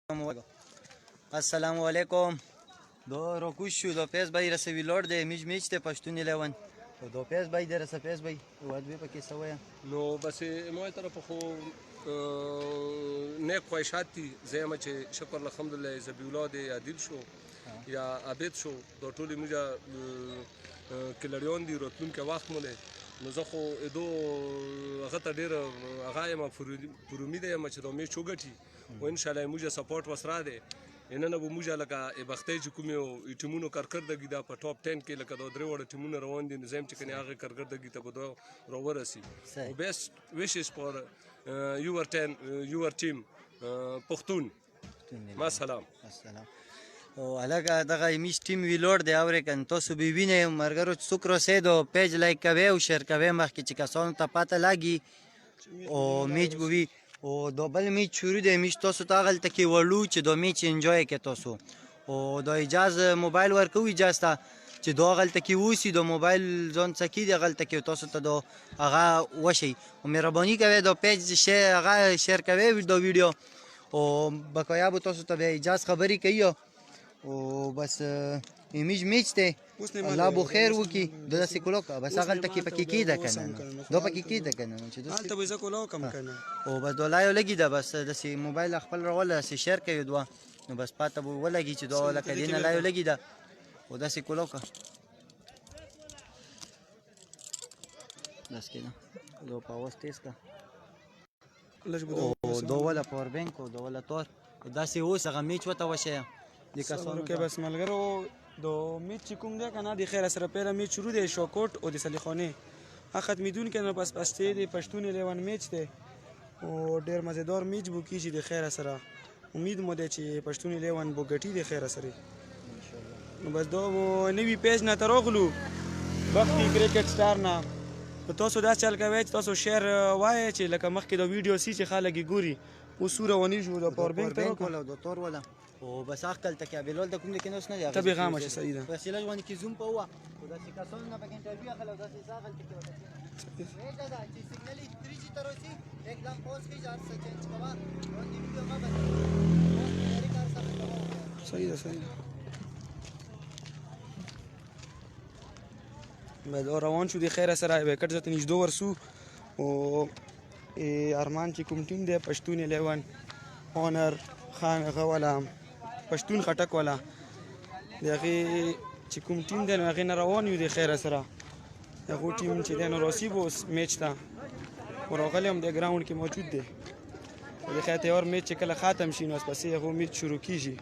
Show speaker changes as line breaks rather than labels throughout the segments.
السلام علیکم. دو روکوش شو دو پیس بای رسوی لوړ دی میچ دی پښتون 11 دو پیس بای دی رسه پیس بای ودوی پکې سویا
نو بس مو طرف خو نیک خواهشات دي زما چې شکر الحمدلله زبی اولاد عادل شو یا عابد شو د ټولې موږ کلریون دي راتلونکي وخت مونږ نو زه خو دو هغه ته ډېر هغه یم پر امید یم چې دا میچ وګټي او ان شاء الله موږ سپورټ وسره دی نن به موږ لکه بختۍ چې کومې ټیمونو کارکردګي دا په ټاپ 10 کې لکه دا درې وړه ټیمونه روان دي نظام چې کني هغه کارکردګي ته به دا راورسي او بیسټ ویشز فار یور ټیم پښتون ما سلام
او هلکه دغه میچ ټیم وی لوړ دی اورې کن تاسو به وینئ ملګرو چې څوک رسېدو پیج لایک کوئ او شیر کوئ مخکې چې کسانو ته پته لګي او میچ به وي او دا بل میچ شروع دی میچ تاسو ته هغلته کې وړو چې دا میچ انجوی کړئ تاسو او دا اجازه موبایل ورکوو اجازه ته چې دا هغلته کې اوسي دا موبایل ځان څه کي دی هغلته کې تاسو ته دا هغه وشي او مهرباني کوئ دا پیج هغه شیر کوئ دا ویډیو او بقایا به تاسو ته بیا اجازه خبرې کوي او بس میچ دی الله بو خیر وکړي دا داسې کولو که بس هغلته کې پکې کېده که نه دا پکې کېده که نه
هلته به زه کولو کم که نه
او بس دا لایو لګي ده بس داسې موبایل خپل راوله داسې شیر کوي دوه نو بس پاته به ولګي چې دا لکه دې نه لایو لګي ده او داسې کولو که داسې کېده دا په اواز تیز که او دا وله پاور بینک او دا وله تار داسې اوس هغه میچ ورته وشیه د کسانو
که بس ملګرو د میچ چې کوم دی که نه د خیر سره پیله میچ شروع دی شاکوټ او د سلیخانې هغه ختمېدونکی نه پس پسې د پښتون 11 میچ دی او ډېر مزېدار میچ به کېږي د خیر سره امید مو دی چې پښتون 11 به ګټي د خیر سره نو بس دا به نوي پیج نه ته راغلو بختي کرکټ سټار نه په تاسو دا چل کوئ چې تاسو شیر وایئ چې لکه مخکې د ویډیو سي چې خلک یې ګوري اوس رواني شو د پاور بینک ته
ولا د تور ولا او بس اخل ته کې بلول د کوم کې نوس نه دی
ته پیغام شي صحیح ده
وسیله ځواني کې زوم په وا او د کسان نه پکې انټرویو اخلو د ساغل کې وته دا چې سیګنال 3G تر اوسي एकदम پوز کې ځار څه چینج کوا نو دې ویډیو ما بس
صحیح ده بعد روان شو د خیر سره وکټ ځته نږدې ورسو او ارمان چې کوم ټیم دی پښتون 11 اونر خان غولا پښتون خټک ولا دغه چې کوم ټیم دی هغه نه روان یو د خیر سره هغه ټیم چې د روسي بوس میچ تا ورغلی هم د ګراوند کې موجود دی د خیر تیار میچ کله ختم شي نو پسې هغه میچ شروع کیږي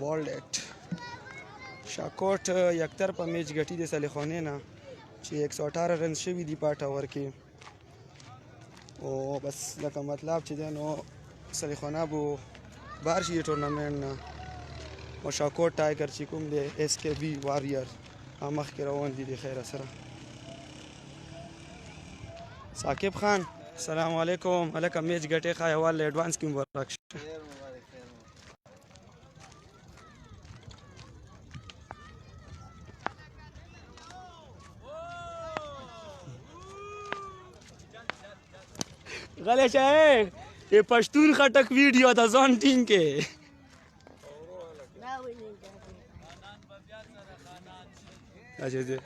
بالډ شاکوټ یکطرفه میچ ګټي د سلیخانې نه چې 118 رن شوي دي په ټاور کې او بس لکه مطلب چې دی نو سلیخانه به بهر شي ټورنمنټ نه او شاکوټ ټایګر چې کوم دی اس کې بي واریر مخکې روان دي د خیر سره ثاقب خان السلام علیکم هلکه میچ ګټې ښه احوال له ایډوانس کې مبارک شه غلی شه یہ پښتون خټک ویډیو د ځان ټیم کې اچھا دې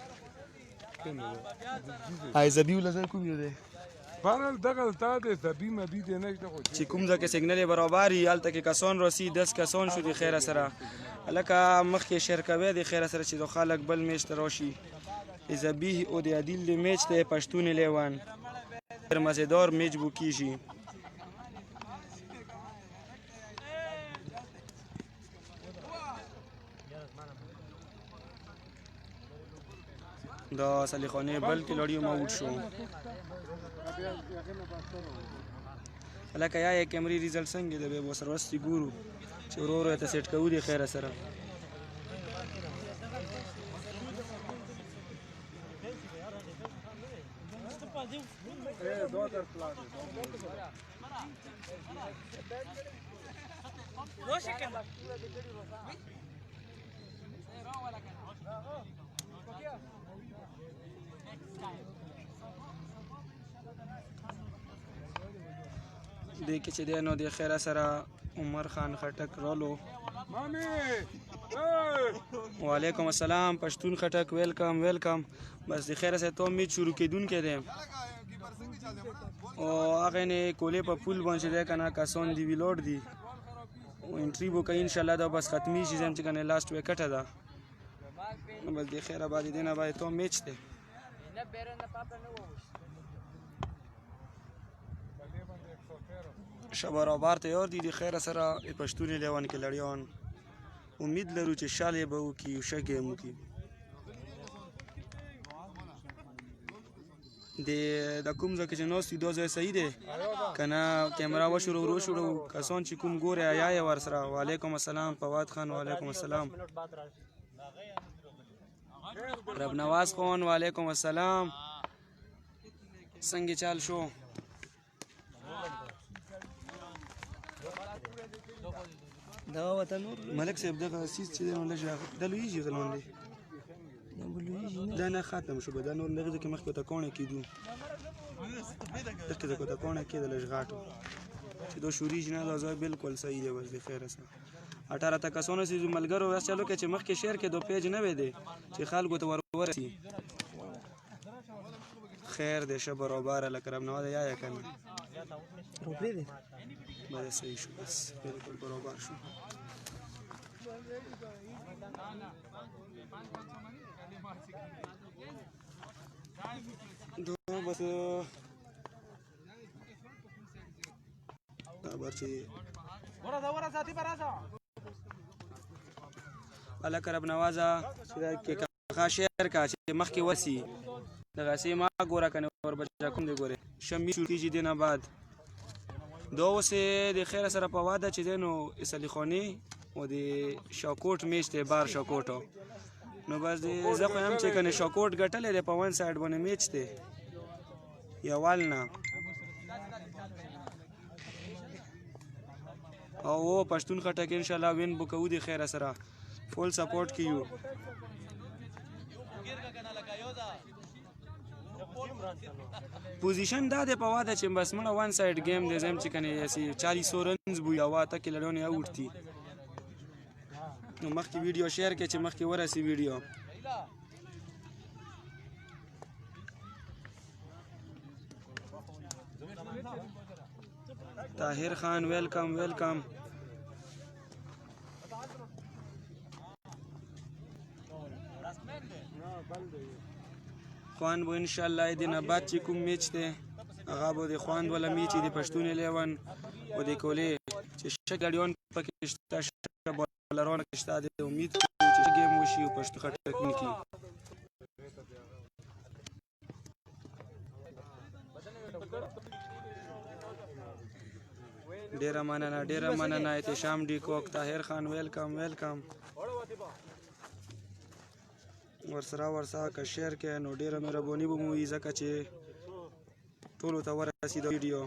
هاي زبیو لزر کوم یو دی
بهرحال دغه تا د زبی مبی دی نشته خو
چې کوم ځکه سیګنل برابر یې هلته کې کسان راسي 10 کسان شو د خیر سره هلکه مخکې شیر کوي د خیر سره چې د خلک بل میچ ته راشي زبی او د عادل د میچ ته پښتون 11 ډېر مزېدار میچ به کېږي دا سلیخانې بل کلاړي موټ شو هلکه یا کیمرې ریزلټ څنګه دی بیا به سره وروستي ګورو چې ورو ورو یې ته سیټ کوو د خیره سره دې کې چې دی نو د خیره سره عمر خان خټک رالو. وعلیکم السلام پښتون خټک ویلکم ویلکم. بس د خیره سره تو میچ شروع کېدونکی دی او هغې نه کولې په پول باندې چې دی که نه کسان دی ویلوډ دي انټري به کوي انشاءالله دا بس ختمي شي زم چې که نه لاست ویکټه ده نو بس د خیره بعد دې نه باید تو میچ دی. ښه برابر تیار دي د خیره سره د پښتون 11 کې لړیان. امید لرو چې شال یې به وکړي او ښه ګیم وکړي. د کوم ځای کې چې ناست یو دا ځای صحیح دی که نه کیمرا وشورو وروشورو کسان چې کوم ګوري یا یې ورسره. وعلیکم السلام فواد خان وعلیکم السلام. رب نواز خان وعلیکم السلام. څنګه چال شو؟
دا وطن
ملک صاحب دغه سیس چې دی نو لږ دا لویږي ځلون دی دا نه ختم شو به دا نور دغه کې مخکې ته کوڼې کېدو دغه ته ته کوڼې کېده لږ غاټو چې دا شوریږي نه دا ځای بالکل صحیح دی. بس د خیره سره 18 تا کسانو چې ملګرو بس چلو کې چې مخکې شیر کې دو پیج نه وی دی چې خلکو ته ورورسي. خیر دی ښه برابر لکه رب نواز یا که نه
روپې دی
باید صحیح شو بس بالکل برابر شو. دا بس دا برچې هلکه رب نوازه چې دا کې هغه شعر کا چې مخکې وسي دغسې ما ګوره که نه وربچه کوم دی ګورې شمي شروع کېږي دې نه بعد دا اوس د خیره سره په واده چې دی نو عیسلي خانې او د شاکوټ میچ دی بار شاکوټو نو بس زه خو یم چې که نه شاکوټ ګټلی دی په ون سایډ باندې میچ دی یوال نه او پښتون خټک انشاءالله وین به کوو د خیره سره فول سپورټ کیو. پوزیشن دا دی په واده چې بس مړه ون سایډ گیم دی زم چې کنه یاسي 400 رنز بو یا واته کې لړونه اوټ دي نو مخکې ویډیو شیر کې چې مخکې ورسي ویډیو طاهر خان ویلکم ویلکم. خوان بو انشاءالله د نه بعد چې کوم میچ دی هغه به د خوان والا میچ د پښتون 11 او د کولې چې ښه ګډیون پکې شته ښه بالرونه کې شته د امید کوم چې ګیم وشي او پښتون خټک وکړي. ډیره مننه احتشام ډي کوک طاهر خان ویلکم ویلکم. ورسره که شیر کې نو ډیره مهرباني به مو وي ځکه چې ټولو ته ورسي دا ویډیو.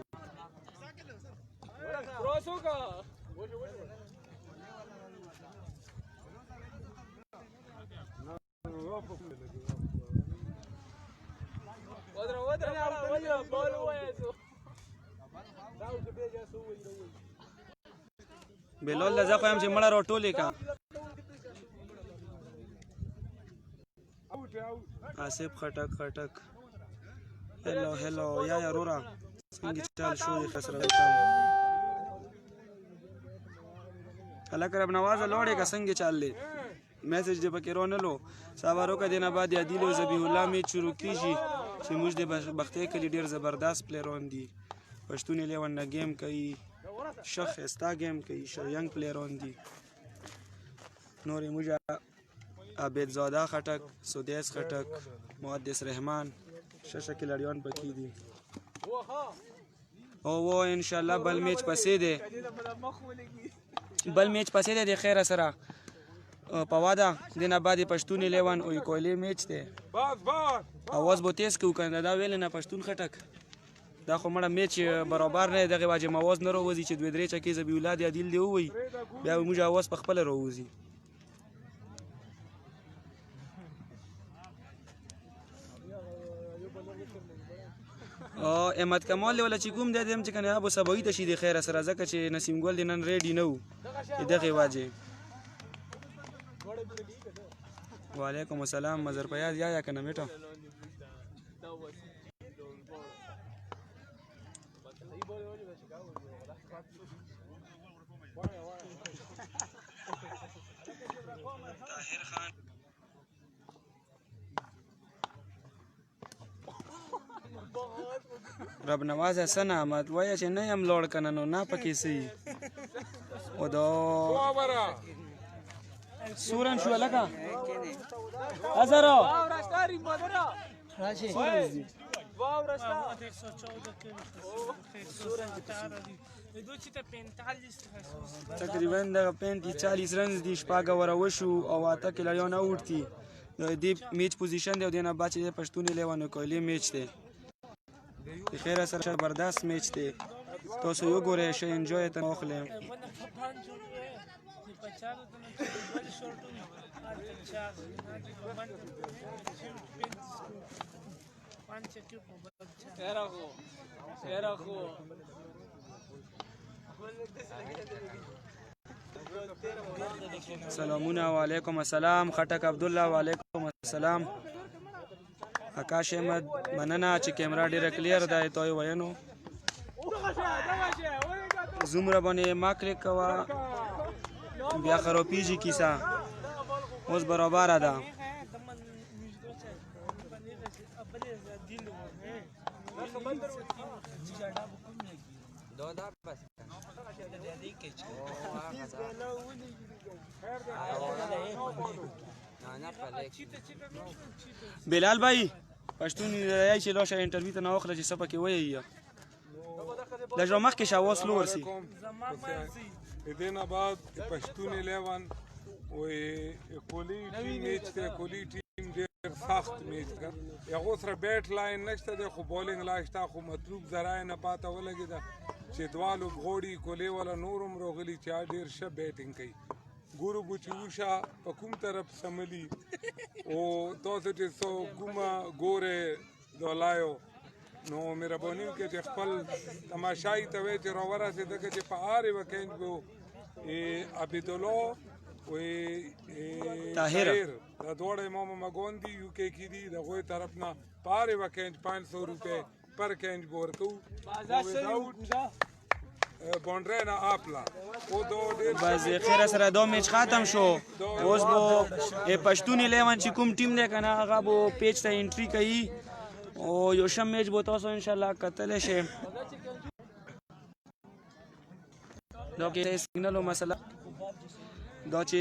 بلال زه خو یم چې مړه راټولې کا آصف خټک هلو یا رورا څنګه چال شو د خسر ویلکم. هلکه رب نواز لوړې کا څنګه چال لې میسج دې پکې رونلو سوارو کا دینه بعد عادل او ذبیح الله می شروع کیږي چې موږ د بختې کلی ډیر زبردست پلیرون دي پښتون 11 نه گیم کوي شخ استا گیم کوي ینګ پلیرون دي نور موږ عابد زاده خټک سدیس خټک محدث رحمان ششه کې لړیان پکې دي او انشاءالله بل میچ پسې دی د خیره سره په واده د نه بعد پښتون 11 او کولی میچ دی اواز بو تیز کو کنه دا ویل نه پښتون خټک دا خو مړه میچ برابر نه دغه واجب مواز نه راوځي چې دوی درې چکې ذبیح الله دی عادل دی وي بیا موږ اواز په خپل راوځي. احمد کمال دی ولا چې کوم دی هم چې کنه ابو سبوي ته شي د خیر سره ځکه چې نسیم ګل دی نن ریډي نه و دغه واجه وعلیکم السلام مظهر فیاض یا کنه میټو طاهر خان رب نواز حسن احمد وایي چې نه یم لوړ کنه نو نه پکې سي او دا سورن شو لکه ازرو راشي تقریبا د 35-40 رنز دي شپږ وره وشو او اته کلیون اوټ دي د میچ پوزیشن دی او دینه باچ د پښتون لیوانو کولی میچ دی د خیر سره زبردست میچ دی تاسو یو ګورئ شي انجوy ته واخلئ سلامونه وعلیکم السلام خټک عبد الله وعلیکم السلام آکاش احمد مننه چې کیمرا ډیره کلیر ده ته وینو زوم را باندې ما کلیک کوا بیا خرابېږي کیسه اوس برابر ده بلال بھائی پښتون یې چې لوشه انټرویو ته نه واخله چې سپه کې وایي د ژوند مخکې شاواس لور سي
دینه بعد پښتون 11 وې کولی ټیم میچ ته کولی ټیم ډېر سخت میچ کړ یو سره بیټ لاین نشته دی خو بولینګ لاشته خو مطلوب ذرای نه پاته ولګیدا چې دوالو غوړي کولی ولا نورم روغلی چې ډېر ښه بیټینګ کوي ګورو بوچوشا په کوم طرف سملی او تاسو چې سو کومه ګوره دولایو نو مهرباني وکړئ چې خپل تماشای ته وایي چې راورسېده که چې په هرې وکینج به عبیدالله و طاهر دا دواړه امام مګون دي یو کې کې دي د هغوی طرف نه په هرې وکینج 500 روپۍ پر کینج به ورکوو بونډری نه اپلا
بس خیر سره دا میچ ختم شو اوس به پښتون 11 چې کوم ټیم دی که نه هغه به پیج ته انټري کوي او یو ښه میچ به تاسو انشاءالله کتلی شئ دا کې سیګنل مسله دا چې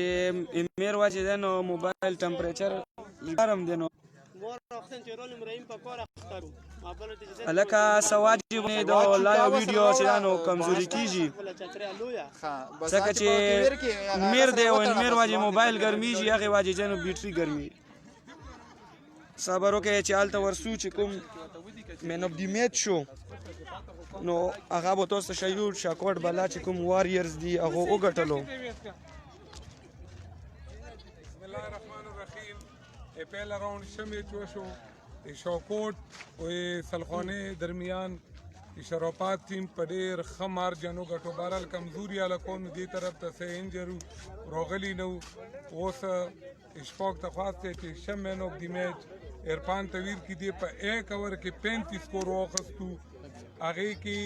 امیر وا چې دی نو موبایل ټمپریچر ګرم دی نو هلکه سواجب نه د لایو ویډیو چې دا نو کمزوري کېږي ځکه چې میر دی او میر واجې موبایل ګرمیږي هغې واجې دی نو بیټري ګرمي صبر وکړئ چې هلته ورسو چې کوم مین اف دی میچ شو نو هغه به تاسو ته ښیو شاکوټ بلا چې کوم واریرز دي هغو وګټلو
بسم الله الرحمن الرحیم پہلا راؤنڈ ښه میچ وشو شاکوټ او سلخانې درمیان شرافات ټیم په ډېر ښه مارجن وګټو بهرحال کمزوري هلکانو دې طرف ته څه انجر راغلي نه وو اوس اشفاق ته خواست دی چې ښه مین اف دی میچ عرفان طویل کې دی په 1 اوور کې 35 سکور واخیستو هغې کې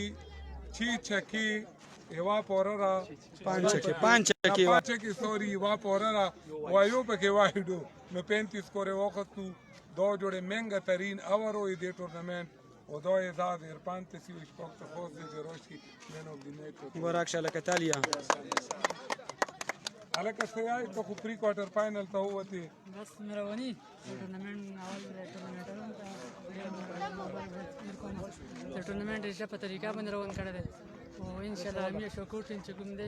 6 چکې یوه پوره را 5 چکې سوري یوه پوره را وایو پکې واحدو نو 35 سکور یې واخیستو دا جوړې مهنګه ترین اوور وي دې ټورنمنټ او دا اعزاز عرفان ته سی اشفاق ته خواست دی چې راشي مین اف دی میچ
ګوراکشه لکه تالیا
هلکه څه وایي ته خو پري کوارټر فاینل ته ووتې
بس مهرباني ټورنمنټ اول ټورنمنټ ټورنمنټ ډېر په طریقه باندې روان کړی دی او ان شاء الله امیر شوکوټ ټیم چې کوم دی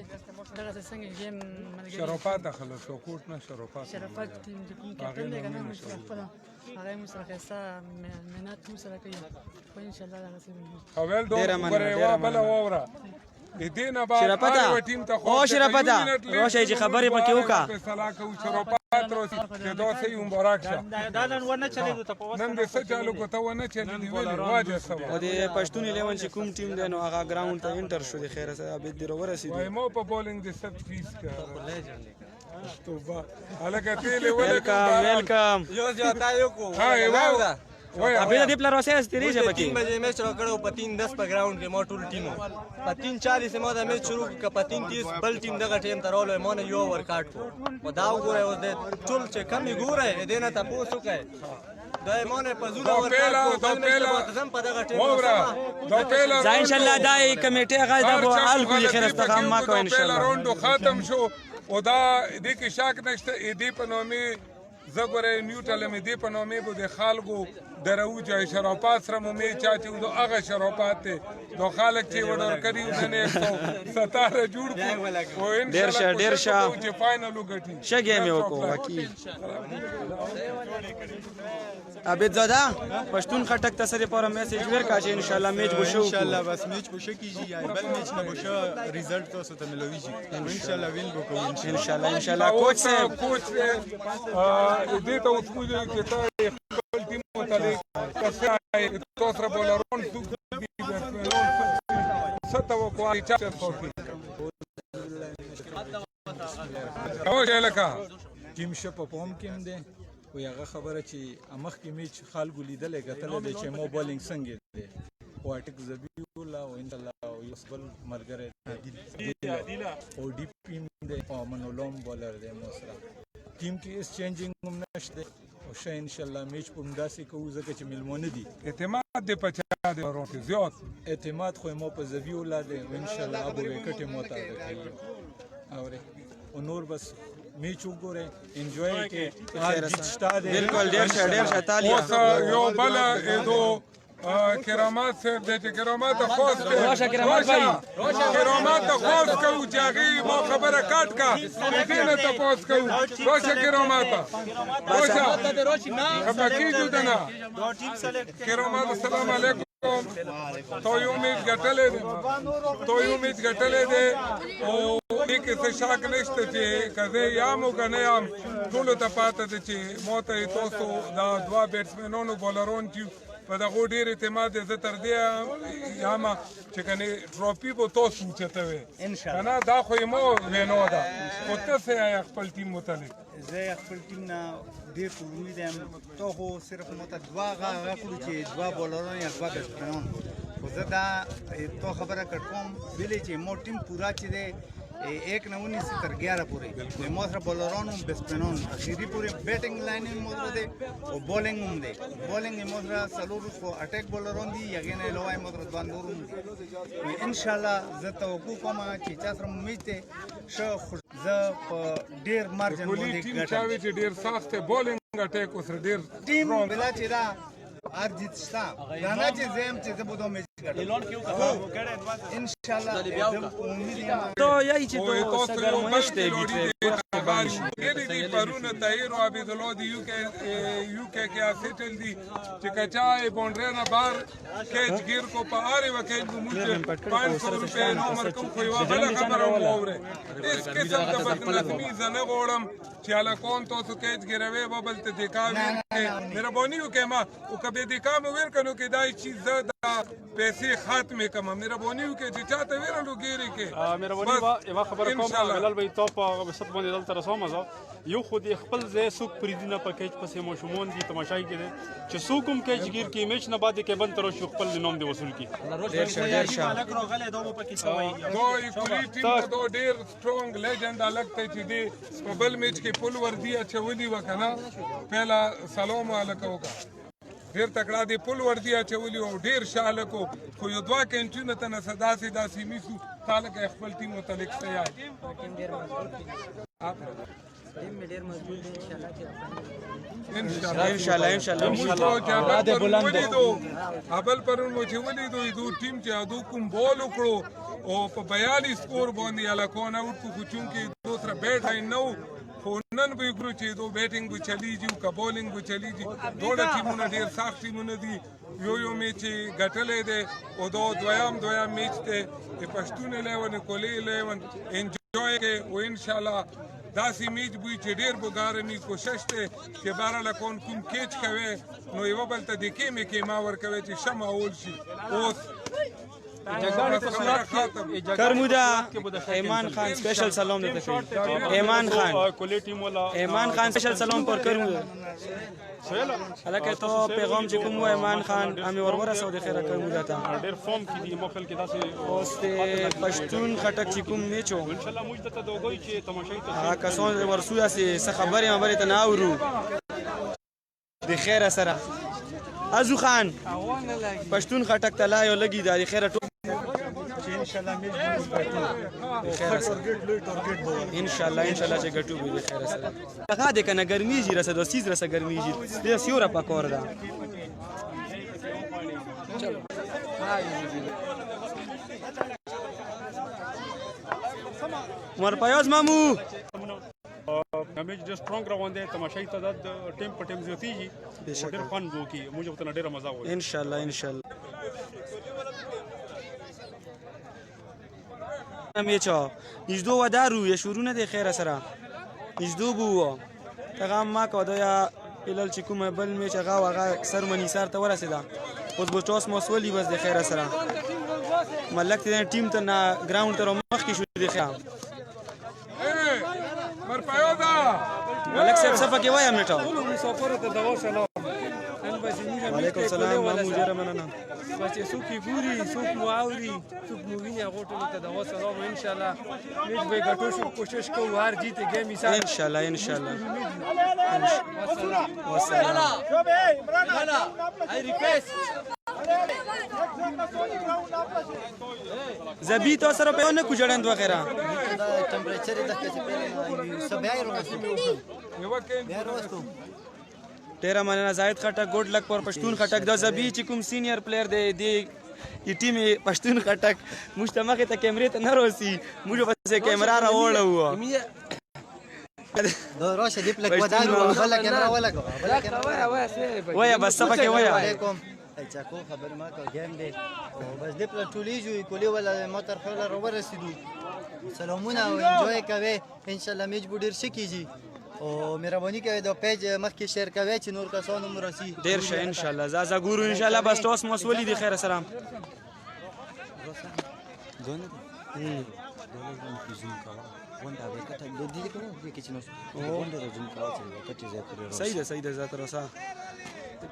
دغه څنګه گیم ملګری
شرافات داخله شوکوټ نه شرافات
ټیم چې کوم کیپټن دی کنه مشرف خپل هغه مو سره ښایسته مهنت مو سره کوي خو ان شاء الله دغه څه
اول ډېره مننه بل واوره دې نه بعد
شرافت
ټیم ته
او شرافت راشه چې خبرې پکې وکړه
فیصله کوو شرافت برکات روسی چې دا صحیح مبارک شه نن دې څه چالو کو ته ونه چلېدي ولې واجه سوا
او د پښتون 11 چې کوم ټیم دی نو هغه ګراوند ته انټر شو د خیره سره عابد دی ورسېدو
وای مو په بولینګ دې سب فیس کا توبه الګا تیلې
ویلکم
یو ځاتا یو کو
عابد دې پلار وسه استری چې
3 بجې میچ راکړو په 3:10 په گراوند کې مو ټول ټیمو په 3:40 مو دا میچ شروع ک په 3:30 بل ټیم دغه ټیم ترولو مو نه یو ورکاټ کو دا وګوره اوس د ټول چې کمی ګوره دې نه تاسو کوي دا مو نه په زوره ورکاټ کو زم په دغه ټیم
ځا ان شاء الله دای کمیټه غا د حال کو خیر استقام ما کو ان شاء الله
راوند ختم شو او دا دې کې شک نشته دې په نومي زګوره نیوټل مې دې په نومي بو د خالګو درو چې شرافات سره مې چاچو دو هغه شرافات ته دو خالق چې وډور کړی ونه 117 جوړ کو او ان
ډیر شه
چې فائنل وګټي
شګه مې وکړو اکید عابد زاده پښتون خټک تاسو لپاره میسج ورکا چې ان شاء الله میچ وشو
ان شاء الله بس میچ وشو کیږي یا بل میچ نه وشو ریزلټ تاسو ته ملويږي ان شاء الله وین وکړو
ان شاء الله کوچ صاحب
دې ته اوس موږ چې ته خپل ټیم متعلق کسه تاسو را بولرون څوک دي ستو کوالي چا صوتي او لکه
ټیم شپ په هم کې دی او هغه خبره چې امخ کې میچ خلکو لیدلې کتل دی چې مو بولینګ څنګه دی او اټک زبیولا او ان شاء الله یو بل مرګره او ډی پی دی او منولوم بولر دی مو سره ټیم کې اس چینجینګ هم نشته او شه ان شاء الله میچ په مداسي کوو ځکه چې ملمونه دي
اعتماد دې پچا دې ورته زیات
اعتماد خو مو په زبیولا دی ان شاء الله ابو وکټ مو ته او نور بس میچ وګوره انجوای کې
بالکل ډیر شه تالیا
اوس یو بل دو کرامات صاحب د کرامات خوښ
راشه کرامات بھائی
کرامات خوښ کو چې هغه مو خبره کاټ کا دې نه تاسو کو راشه کرامات راشه خبر کیږي دنا کرامات السلام علیکم تو یو میچ ګټلې ده او دې کې څه شک نشته چې کزه یا مو کنه یم ټول ته پاته دي چې موته تاسو دا دوا بیټسمنونو بولرون چې په دغه ډیر اعتماد زه تر دې یم چې کنه ټروفي به تاسو چته وي ان شاء الله کنه دا خو مو وینو دا او تاسو یې خپل ټیم متعلق
زه خپل ټیم نه ډیر امید یم ته خو صرف مت دوا غاکړو چې دوا بولرونه یا دوا بیټسمنون خو زه دا تو خبره کوم ویلې چې مو ټیم پورا چې دی 1 से 11 पूरे मोसरा बॉलरों बेस्टमेनों आखिरी पूरे बैटिंग लाइन में मोसरा दे और बॉलिंग दे बॉलिंग मोसरा सलूर को अटैक बॉलरों दी यगेन लोवाई मोसरा बांदूर इंशाल्लाह ज़त वकू कोमा चीचासर उम्मीद है शो ज़ डेर मार्जिन मोदी
चावी चे डेर साख्त बॉलिंग अटैक उस डेर
टीम बिला चिरा आज जीतता गाना चे जेम चे जबोदो मैच एलोन क्यों इंशाल्लाह उम्मीद है
تو یای چې تو سګر مشته بیټه
دی پرونه تایر او عبد الله دی یو کې سیټل دی چې کچای باونډری نه بار کېچ گیر کو پاره وکې موږ 500 روپے نمبر کو کوئی واغله خبره وره اس قسم د بدنظمی زنه غوړم چې الا کون تاسو کېچ ګیروي ببل ته دیکاوي مهرباني وکې ما او کبه دیکام ور کنو کې دای چیز زدا پیسې خاتمه کما مهرباني وکې چې چاته ورلو ګیری کې
مهرباني یو خبره کوم غلل به تو په وسط باندې دلته رسومه یو خو د خپل ځای سوق پریدینه پکیج پسې مشمون دي تماشای کړي چې سوق هم کېچ گیر کې میچ نه بعد کې بند تر شو خپل نوم دی وصول کی
ډیر شه
دو کلی ټیم دو ډیر سټرونګ لیجند الګ ته چې دی په بل میچ کې پول ور دی اچولي وکنه پهلا سلام علیکم ډیر تکړه دی پول ور دی اچولي او ډیر شاله کو خو یو دوا کینټینه ته نه صدا سیدا سیمیسو تعلق خپل ټیم متعلق څه یاد
ټیم ډیر مضبوط دی ټیم ډیر مضبوط دی ان شاء الله
ان شاء الله
ابل پرون مو چې ولیدو دو ټیم چې ادو کوم بول وکړو او په 42 سکور باندې الکونه ورکو خو چونکی دوسرا بیٹ ہے نو نن به ګرو چې دو بیټینګ به چلیږي او بولینګ به چلیږي دوه ټیمونه ډیر سخت ټیمونه دي یو میچ ګټلې ده او دویم میچ ته پښتون 11 کولی 11 انجوای کې او ان شاء الله داسې میچ بوي چې ډېر بوګارني کوشش دی چې بهرحاله کون کوم کیچ کوي نو یوه بل ته د کیمې کیما ورکوي چې ښه ماحول شي اوس
کرمودا ایمان خان سپیشل سلام دیتا کوي ایمان خان سپیشل سلام پر کرمودا حالکه تو پیغام چې کوم ایمان خان امي ورورسو د خیره کرمودا ته
ډېر فارم کې دي مو خلک داسې
اوس د پښتون خټک چې کوم میچو
ان شاء الله موږ ته د وګوي چې تماشای ته
هغه کسان ورسویا څه خبرې ته نه اورو د خیره سره ازو خان پښتون خټک ته لا یو لګي د خیره ټول
ان شاء الله میچ
ان شاء الله چې ګټو به د خیره سره هغه د کنه ګرمي جی رسه د سیز رسه ګرمي جی د سیوره پکور ده چلو مر پیاز مامو
میچ ډېر سترونګ روان دی تماشای ته د ټیم په ټیم زیاتیږي ډېر فن وکي موږ ته ډېره مزه وایي
ان شاء الله میچا نجدو و درو یه شروع نده خیر سره نجدو بو تغام ما که یا الال چې کومه بل میچ هغه هغه سر منی سر ته ورسېده اوس به ټاس مسولي بس د خیر سره ملک ته ټیم ته نه ګراوند ته مخ کې شو د خیر ملک صاحب صفه کې وایم نټا
مسافر ته دوا سلام نن به زموږ
وعلیکم السلام مامو ډیره مننه
بس چې څوک ګوري څوک مو اوري څوک مو ویني هغه ټول ته دوا سلام ان شاء الله میچ به ګټو شو کوشش کوو هر جیت گیم مثال
ان شاء الله
والسلام I request
زبی تو سره په نه کوجړند وغیرہ
ټمپریچر د کچې په سبیا وروسته
ډیره مننه زاهد خټک ګډ لک پر پښتون خټک د زبی چې کوم سینیئر پلیئر دی ی ټیم پښتون خټک مشتمخه ته کیمرې ته نه روسي موږ په کیمرا راوړو
دا راشه دی پلک ودارو بل کیمرا ولا
وای بس صفه کې وای
علیکم چاکو خبر ما کو گیم دی بس دی پل ټولیجو کولی ولا موټر خپل ورسېدو سلامونه او انجوای کوي ان شاء الله میچ ډیر شکیږي او مهرباني کوي د پیج مخکې شیر کوي چې نور کسانو مرسي
ډیر شه ان شاء الله زازا ګورو ان شاء الله بس توس مسولي دي خیر سلام صحیح ده ذات راسا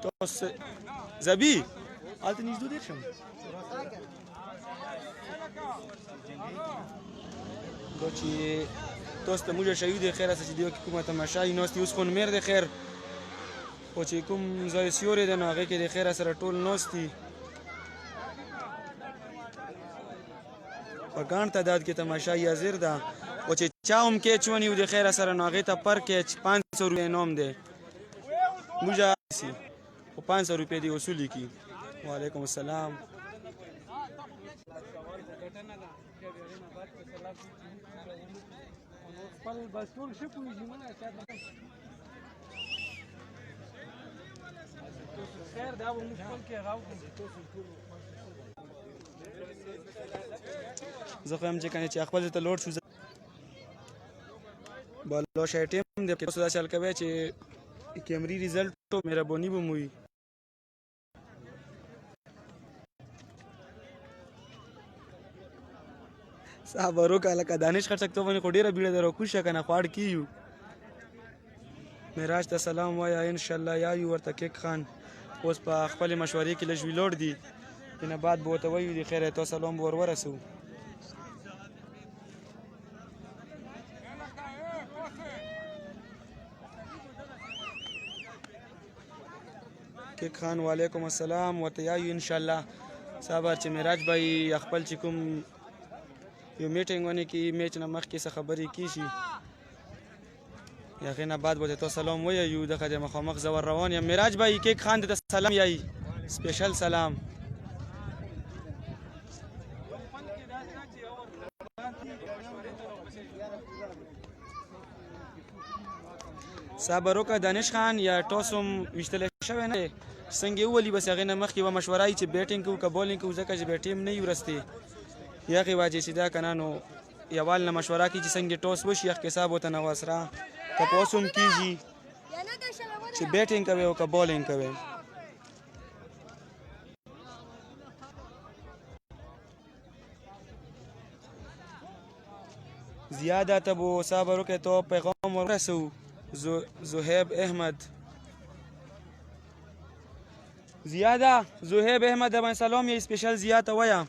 توس زبی آلت نجدو دیر شم دو چی توست موجه شایو خیر است چې دیو کې کومه تماشای نوستی اوس خون میر د خیر او چې کوم ځای سیوري ده نو هغه کې د خیر سره ټول نوستی په ګڼ تعداد کې تماشای حاضر ده او چې چاوم کې چونی د خیر سره نو هغه ته پر کې 500 روپے انعام ده موجه سی او 500 روپے دی وصولی کی وعلیکم السلام زه خو هم چې کنه چې خپل ته لوډ شو بالو شای ټیم د کې څه چل کوي چې کیمرې ریزلټ مهرباني به موي صابرو کله کا دانش خټک ته باندې ډیره بیړه درو کوشه کنه خواړ کیو معراج ته سلام وایا ان شاء الله یا یو ورته کیک خان اوس په خپل مشورې کې لږ ویلوړ دي کنه بعد به ته وایو دي خیره ته سلام ور ورسو کیک خان وعلیکم السلام ورته یایو ان شاء الله صبر چې معراج بھائی خپل چې کوم یو میټینګ ونه کې میچ نه مخکې څه خبرې کیشي یا غینه بعد به ته سلام وایو دغه د مخامخ زور روان یم معراج بھائی کیک خان ته سلام یای سپیشل سلام صابر وکړه دانش خان یا ټاسم وشتل شوی نه څنګه ولی بس هغه نه مخکې و مشورای چې بیټینګ کو که بولینګ کو ځکه چې بیټیم نه یورسته یا غي واجی سیدا کنه نو یوال نه مشوره کوي چې څنګه ټاس وشي اخ حساب ورته نه وسره تپوس هم کېږي چې بیټینګ کوي او که بالینګ کوي. زیاده ته به صبر وکړئ تو پیغام ورسو زهیب احمد زیاده زهیب احمد باندې سلام یې سپیشل زیاته وایه.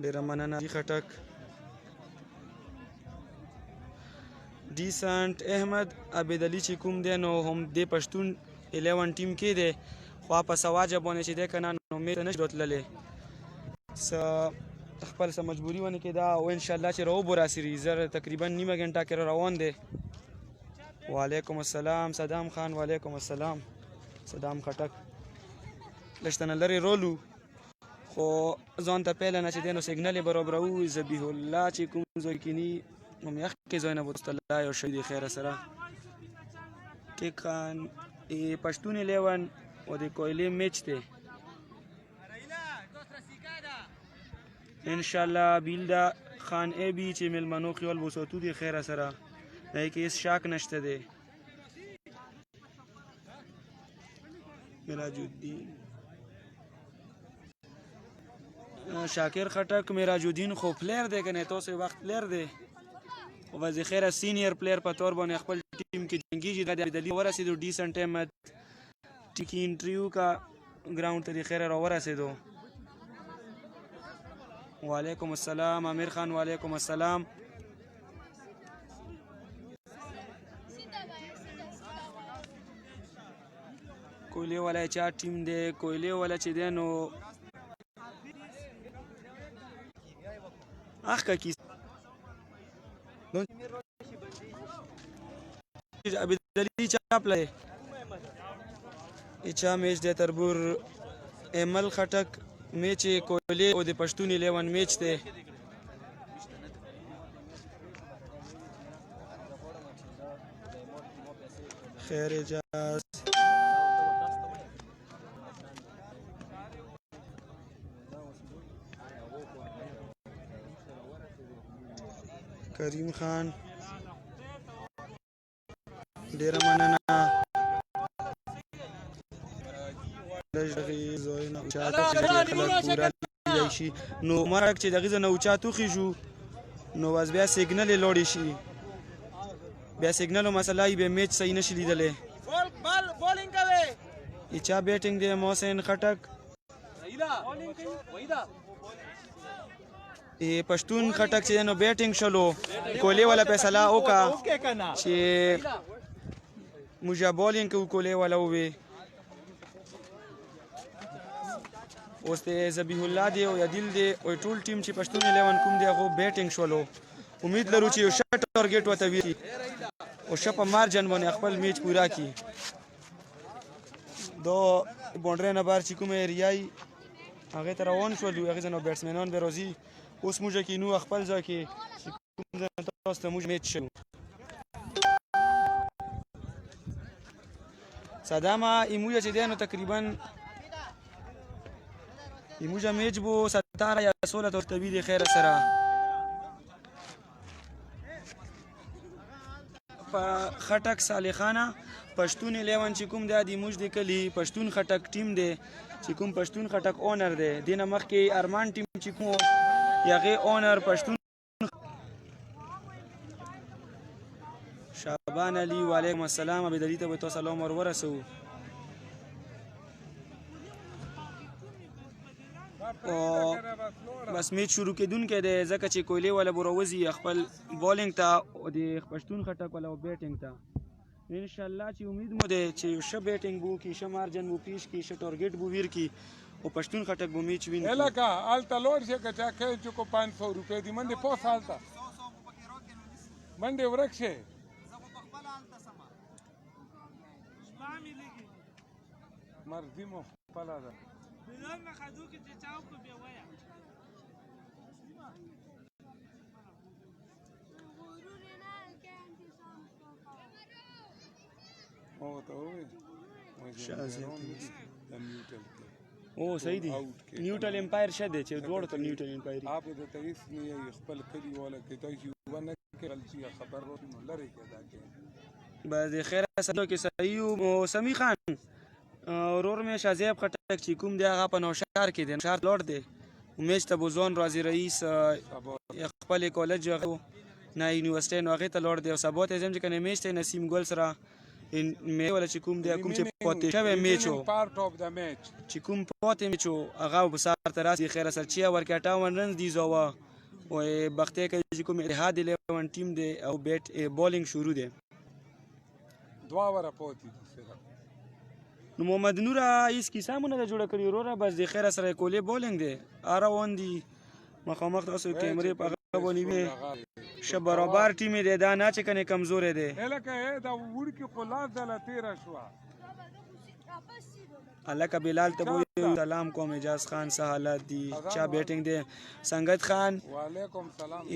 ډېره مننه خټک ډیسنټ احمد عبیدعلي چې کوم دی نو هم د پښتون 11 ټیم کې دی خو په سواجه باندې چې دی که نه نو میچ ته نشي راتللی خپل څه مجبوري ونه کې دا او انشاءالله چې راوبو راسي زر تقریبا نیمه ګنټه کې روان دی. وعلیکم السلام صدام خان وعلیکم السلام صدام خټک لږ تنه لرې رولو خو ځان ته پیله نه چې دی نو سیګنل یې برابروو. ذبیح الله چې کوم ځای کیني هم یخکې ځای نه بوتست الله یو شی دی خیره سره کیک خان پښتون 11 او د کویلې میچ دی انشاءالله بیلدا خان ای بی چې ملمنو خیال بوساتو دی خیره سره نه کې هیڅ شاک نشته دی. مراج الدین شاکر خټک مراج الدین خو پلیر دی که نه تاسو وخت پلیر دی خو وزې خیره سینیر پلیر په طور باندې خپل ټیم کې جنګیږي د عبدالي ورسېدو ډیسنټ احمد ټیکي انټریو کا ګراوند ته د خیره راورسېدو. وعلیکم السلام امیر خان وعلیکم السلام. کویلې والا چا ټیم دی کویلې والا چې دی نو اخ کا کی عبدالي چا پلی چا میچ دی تربور ایمل خټک میچ کویلې او د پښتون 11 میچ دی. خیر اجاز کریم خان ډیره مننه نو مرګ چې دغه نه اوچاتو خېجو نو واز بیا سیګنل لوړی شي بیا سیګنل مسله ای به میچ صحیح نشي لیدلې. بولینګ کوي چا بیټینګ دی محسن خټک پښتون خټک چې نو بیټینګ شلو کولی والا فیصله وکا چې موږ بولینګ کو کولی والا وې اوس ته ذبیح الله دی او یادل دی او ټول ټیم چې پښتون 11 کوم دی هغه بیټینګ شولو. امید لرو چې یو شټ ټارګټ وته وي او شپ مارجن باندې خپل میچ پورا کی. دو باونډري نه بار چې کوم ایریای هغه تر روان شو هغه نو بیټسمنان به روزي اوس موږ کې نو خپل ځای کې کوم تاسو ته موږ میچ شو صدامه ایموجه چې دی نو تقریبا ایموجه میچ بو 17 یا 16 تر طبي دی خیر سره خټک صالح خانه پښتون 11 چې کوم دی موږ د کلی پښتون خټک ټیم دی چې کوم پښتون خټک اونر دی دینه مخکې ارمان ټیم چې کوم یغه اونر پښتون شعبان علي وعلیکم السلام عبدالي ته تاسو سلام ورسو. او بس میچ شروع کېدونکی دی ځکه چې کویلې والا بروزي خپل بالینګ ته او د پښتون خټک والا بیټینګ ته ان شاء الله چې امید مو ده چې ښه بیټینګ بو کی ښه مارجن بو پیش کی ښه ټارګټ بو ویر کی او پښتون خټک بو میچ وین
الکا التا لوړ شي کچا کې چې کو 500 روپے دی منډه په سالتا منډه ورکشه مرضی مو خپل ده بلال مخدو کې چې چاو کو بیا ویا او ته وې شازه
او صحیح دی نیوټرل امپایر شه دی چې دوړ ته نیوټرل امپایر
آپ د تیس نه خپل کلی ولا کې تاسو ونه کړل چې خبر نو لري کې دا کې
بس خیر سره کې صحیح او سمی خان ورور مې شازیب خټک چې کوم دی هغه په نوشهر کې دی نوشهر لوړ دی میچ ته بوزون راضي رئیس خپل کالج نه یونیورسيټي نو هغه ته لوړ دی او سبا ته زم چې کنه میچ ته نسیم ګل سره مې ولا چې کوم دی کوم چې پاتې شوی میچ او
پارت اف د میچ
چې کوم پاتې میچ هغه بسار تر راسي خیر سره چې ورکه 58 رنز دی زوا او بخته کې چې کوم اتحاد 11 ټیم دی او بیٹ بولینګ شروع دی
دوا ورا پوتی
نو محمد نور ایس کی سامونه د جوړ کړی وروره بس د خیر سره کولې بولینګ دی اراون دی مخامخ تاسو کیمرې په هغه باندې ش برابر ټیم دی دا نه چې کنه کمزور دی
الکه دا ور کې خلاص دل 13 شو
الکه بلال ته وایو سلام کوم اجاز خان سه حالات دی چا بیٹنګ دی سنگت خان
وعلیکم سلام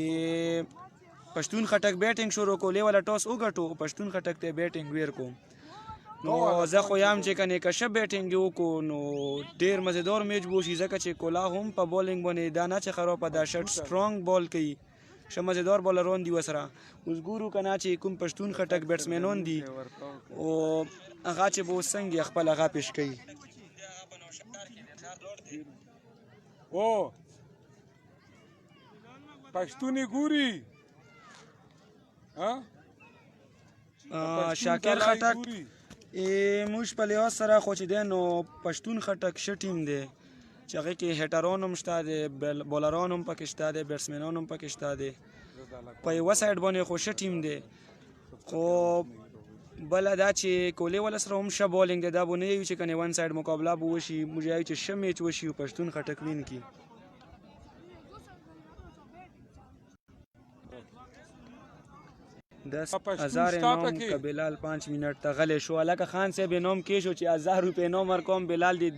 پښتون خټک بیٹنګ شروع کولې ولا ټاس وګټو پښتون خټک ته بیٹنګ ویر کوم نو زه خو یم چې کنه کښه بیټینګ وکړو نو ډیر مزیدار میچ بوشي ځکه چې کولا هم په بولینګ باندې دا نه چې خراب په دا شټ سټرونګ بال کوي شه مزیدار بالرون دی وسره اوس ګورو کنه چې کوم پښتون خټک بیټسمنون دی او هغه چې بو څنګه خپل هغه پیش کوي
او پښتوني ګوري ها
شاکر خټک موږ په لحاظ سره خو چې دی نو پښتون خټک ښه ټیم دی چې هغې کې هیټران هم شته دی بولران هم پکې شته دی بیټسمینان هم پکې شته دی په یوه سایډ باندې خو ښه ټیم دی خو بله دا چې کولې والا سره هم ښه بولینګ دی دا به نه وي چې کنې ون سایډ مقابله به وشي موږ یو چې ښه میچ وشي پښتون خټک وین کړي دس هزار نام کا بلال 5 منٹ تا غلے شو الکه خان صاحب نوم کې شو چې 1000 روپے نوم ورکوم بلال دی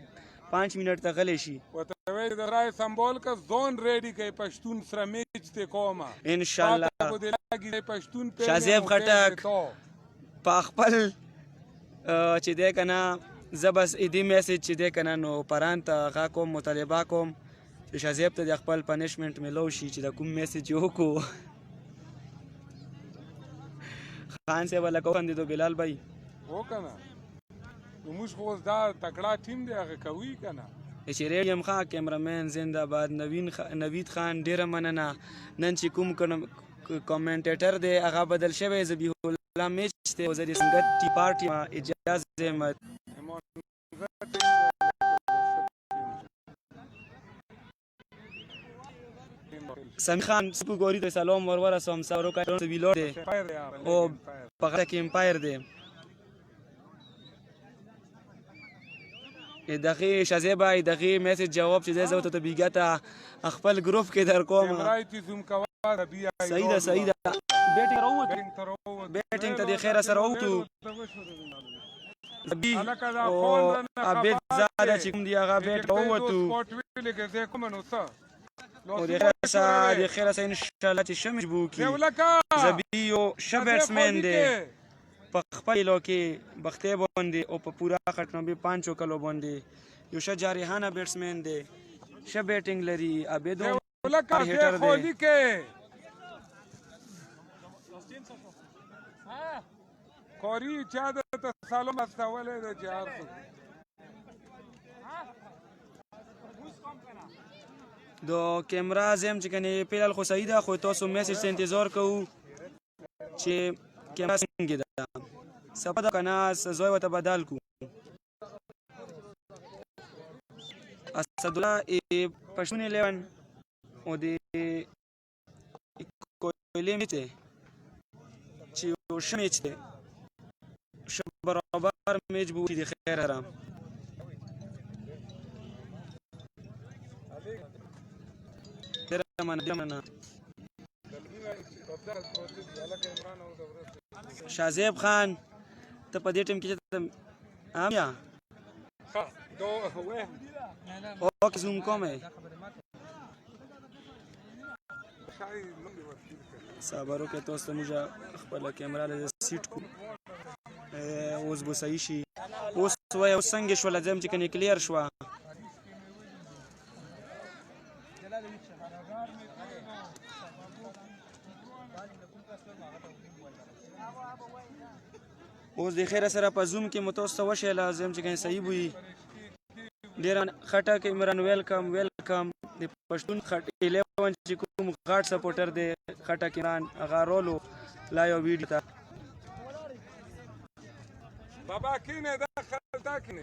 5 منٹ تا غلے شي
وتوی د رای سمبول کا زون ریډی کې پښتون سره میچ ته کومه
ان شاء الله
پښتون
شازیب خټک په خپل چې دی کنه زبس ایدی میسج چې دی کنه نو پران ته غا کوم مطالبه کوم چې شازیب ته د خپل پنیشمنت ملو شي چې د کوم میسج وکړو خان سے والا کوم دي دو بلال بھائی
و کنه موږ خو دا تکړه ټیم دی هغه کوي کنه
اشرییم خان کیمرامین زنده باد نوید خان ډیره مننه نن چې کوم کمنټیټر دی هغه بدل شوی ذبیح الله میچ ته وزیر سنگت ټی پارټي اجازه احمد سمی خان سپو گوری ته سلام ورور سوم سارو کا ویلور دی او پغه کې امپایر دی دغه شازیبا دغه میسج جواب چې زه ته بیګه خپل گروپ کې در کوم صحیح ده بیټینګ ته د خیره سره اوتو او ابد زاده چې کوم دی هغه بیټ اوتو او د خیره سره ان شاء الله چې شمش بو کی زبیو ش بیټسمن دی په خپل لوکي بخته باندې او په پورا خټنبه 5 کلو باندې یو ش جارحانه بیټسمن دی ش بیټینګ لري ابدو هیټر دی
کوری چا د سلام استولې د جار
دو کیمرا زم چې کنه پیلال خو صحیح ده خو تاسو میسج ته انتظار کوو چې کیمرا څنګه ده سپدا کنه زوی وته بدل کو اسد الله پښتون 11 او د کولې میته چې شمیچ ده برابر میچ بو دي خیر آرام شازیب خان ته په دې ټیم کې ام یا او که زوم کومه صبرو کې تاسو موږ خپل کیمرا له سیټ کو اوس به صحیح شي اوس وای اوس څنګه شو لازم چې کني کلیر شو اوس د خیره سره په زوم کې متوسط وشي لازم چې کنه صحیح وي ډیر خټه کې عمران ویلکم د پښتون خټ 11 چې کوم غاټ سپورټر دی خټه کې عمران غارولو لا یو ویډیو تا
بابا کینه داخل دا کینه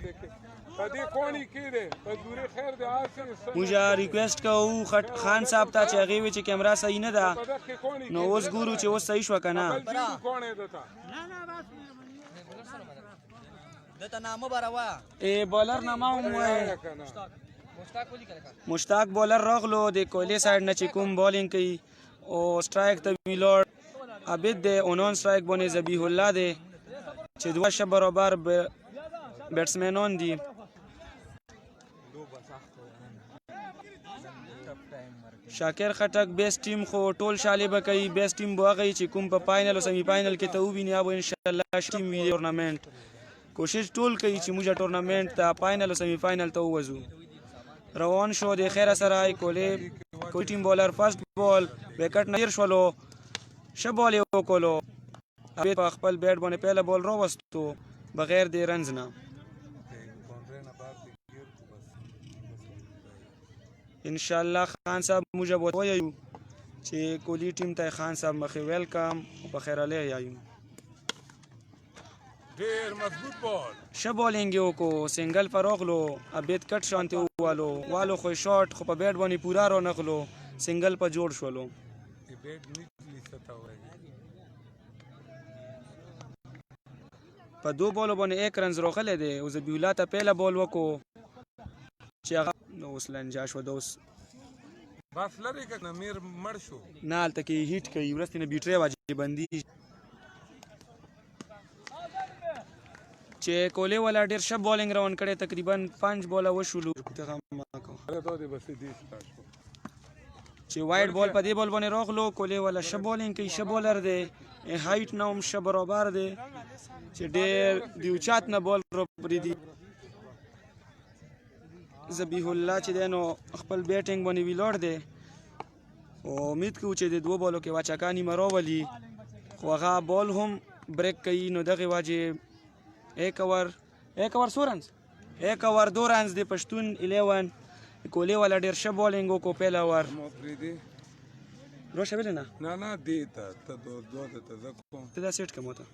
پدې کونی کینه په دوری خیر د آسن
موږ ریکوست کوو خټ خان صاحب ته چې هغه وی چې کیمرا صحیح نه ده نو اوس ګورو چې اوس صحیح شو کنه
کونه دتا
دته نامه بروا
ای بولر نامه وای مشتاق بولر راغلو د کوهلی سایډ نه چې کوم بالینګ کوي او سټرایک ته ویلور عبید دی او نون سټرایک باندې ذبیح الله دی چې دوه شب برابر بیټسمنان دي شاکر خټک بیس ټیم خو ټول شاله به کوي بیس ټیم به هغه چې کوم په فائنل او سیمی فائنل کې ته وویني او ان شاء الله ټیم وی ټورنمنت کوشش ټول کوي چې موږ ټورنمنت ته فائنل او سیمی فائنل ته ووزو روان شو د خیر سره کوئی ټیم بولر فرست بال وکټ نیر شولو شبال یو کولو ابي په خپل بیټ باندې پهله بال راوستو بغیر د رنز نه ان شاء الله خان صاحب موږ به وایو چې کولی ټیم ته خان صاحب مخې ویلکم په خیر علی یایو
ډیر مضبوط بال
ښه بالینګ یې وکړو سنګل پر راغلو ابید کټ شانتې والو خو شاټ خو په بیټ باندې پورا رانغلو سنګل په جوړ شولو په دو بالو باندې 1 رنز راغلی دی او ذبیح الله ته پهله بال وکړو چې هغه نو اوس لنجا شو د اوس
بس لري که نمیر مړ شو
نه هلته کې هیټ کوي وروستې نه بیټرۍ واجب بندي چې کولی والا ډېر ښه بالینګ روان کړی تقریبا 5 باله وشولو چې وایډ بال په دې بال باندې راغلو کولی والا ښه بالینګ کوي ښه بالر دی هایټ نه هم ښه برابر دی چې ډېر د اوچات نه بال راپرېږدي ذبیح الله چې دی نو خپل بیټینګ باندې ویلوړ دی او امید کوو چې د 2 بالو کې واچاکا نیمه راولي خو هغه بال هم بریک کوي نو دغې واجب 1 اوور 100 رنز 1 اوور 2 رنز د پښتون 11 کولی والا ډېر ښه بالینګ وکړو پیل اوور روشه ویلې
نه دی ته دوه ته زه کوم
ته دا سیټ کوم ته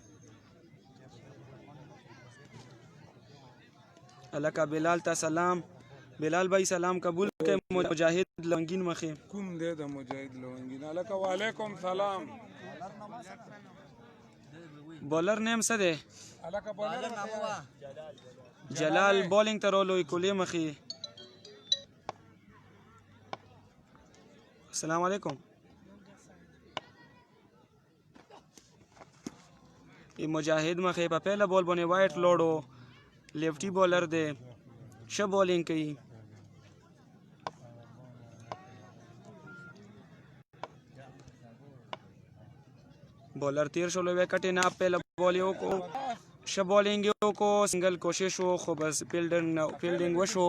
الکا بلال ته سلام بلال بھائی سلام قبول کړئ مجاهد لونګین مخې
کوم دی د مجاهد لونګین الکا وعلیکم سلام
بولر نیم څه دی
الکا بولر نامه
جلال بالینګ ته رولو کولی مخې السلام علیکم مجاهد مخې په پهله بال باندې وایټ لوړو لیفټي بالر دی ښه بالینګ کوي بالر تیر شولو وکټ نه پهله بال یې وکړو ښه بالینګ یې وکړو سنګل کوشش و خو بس فیلډینګ وشو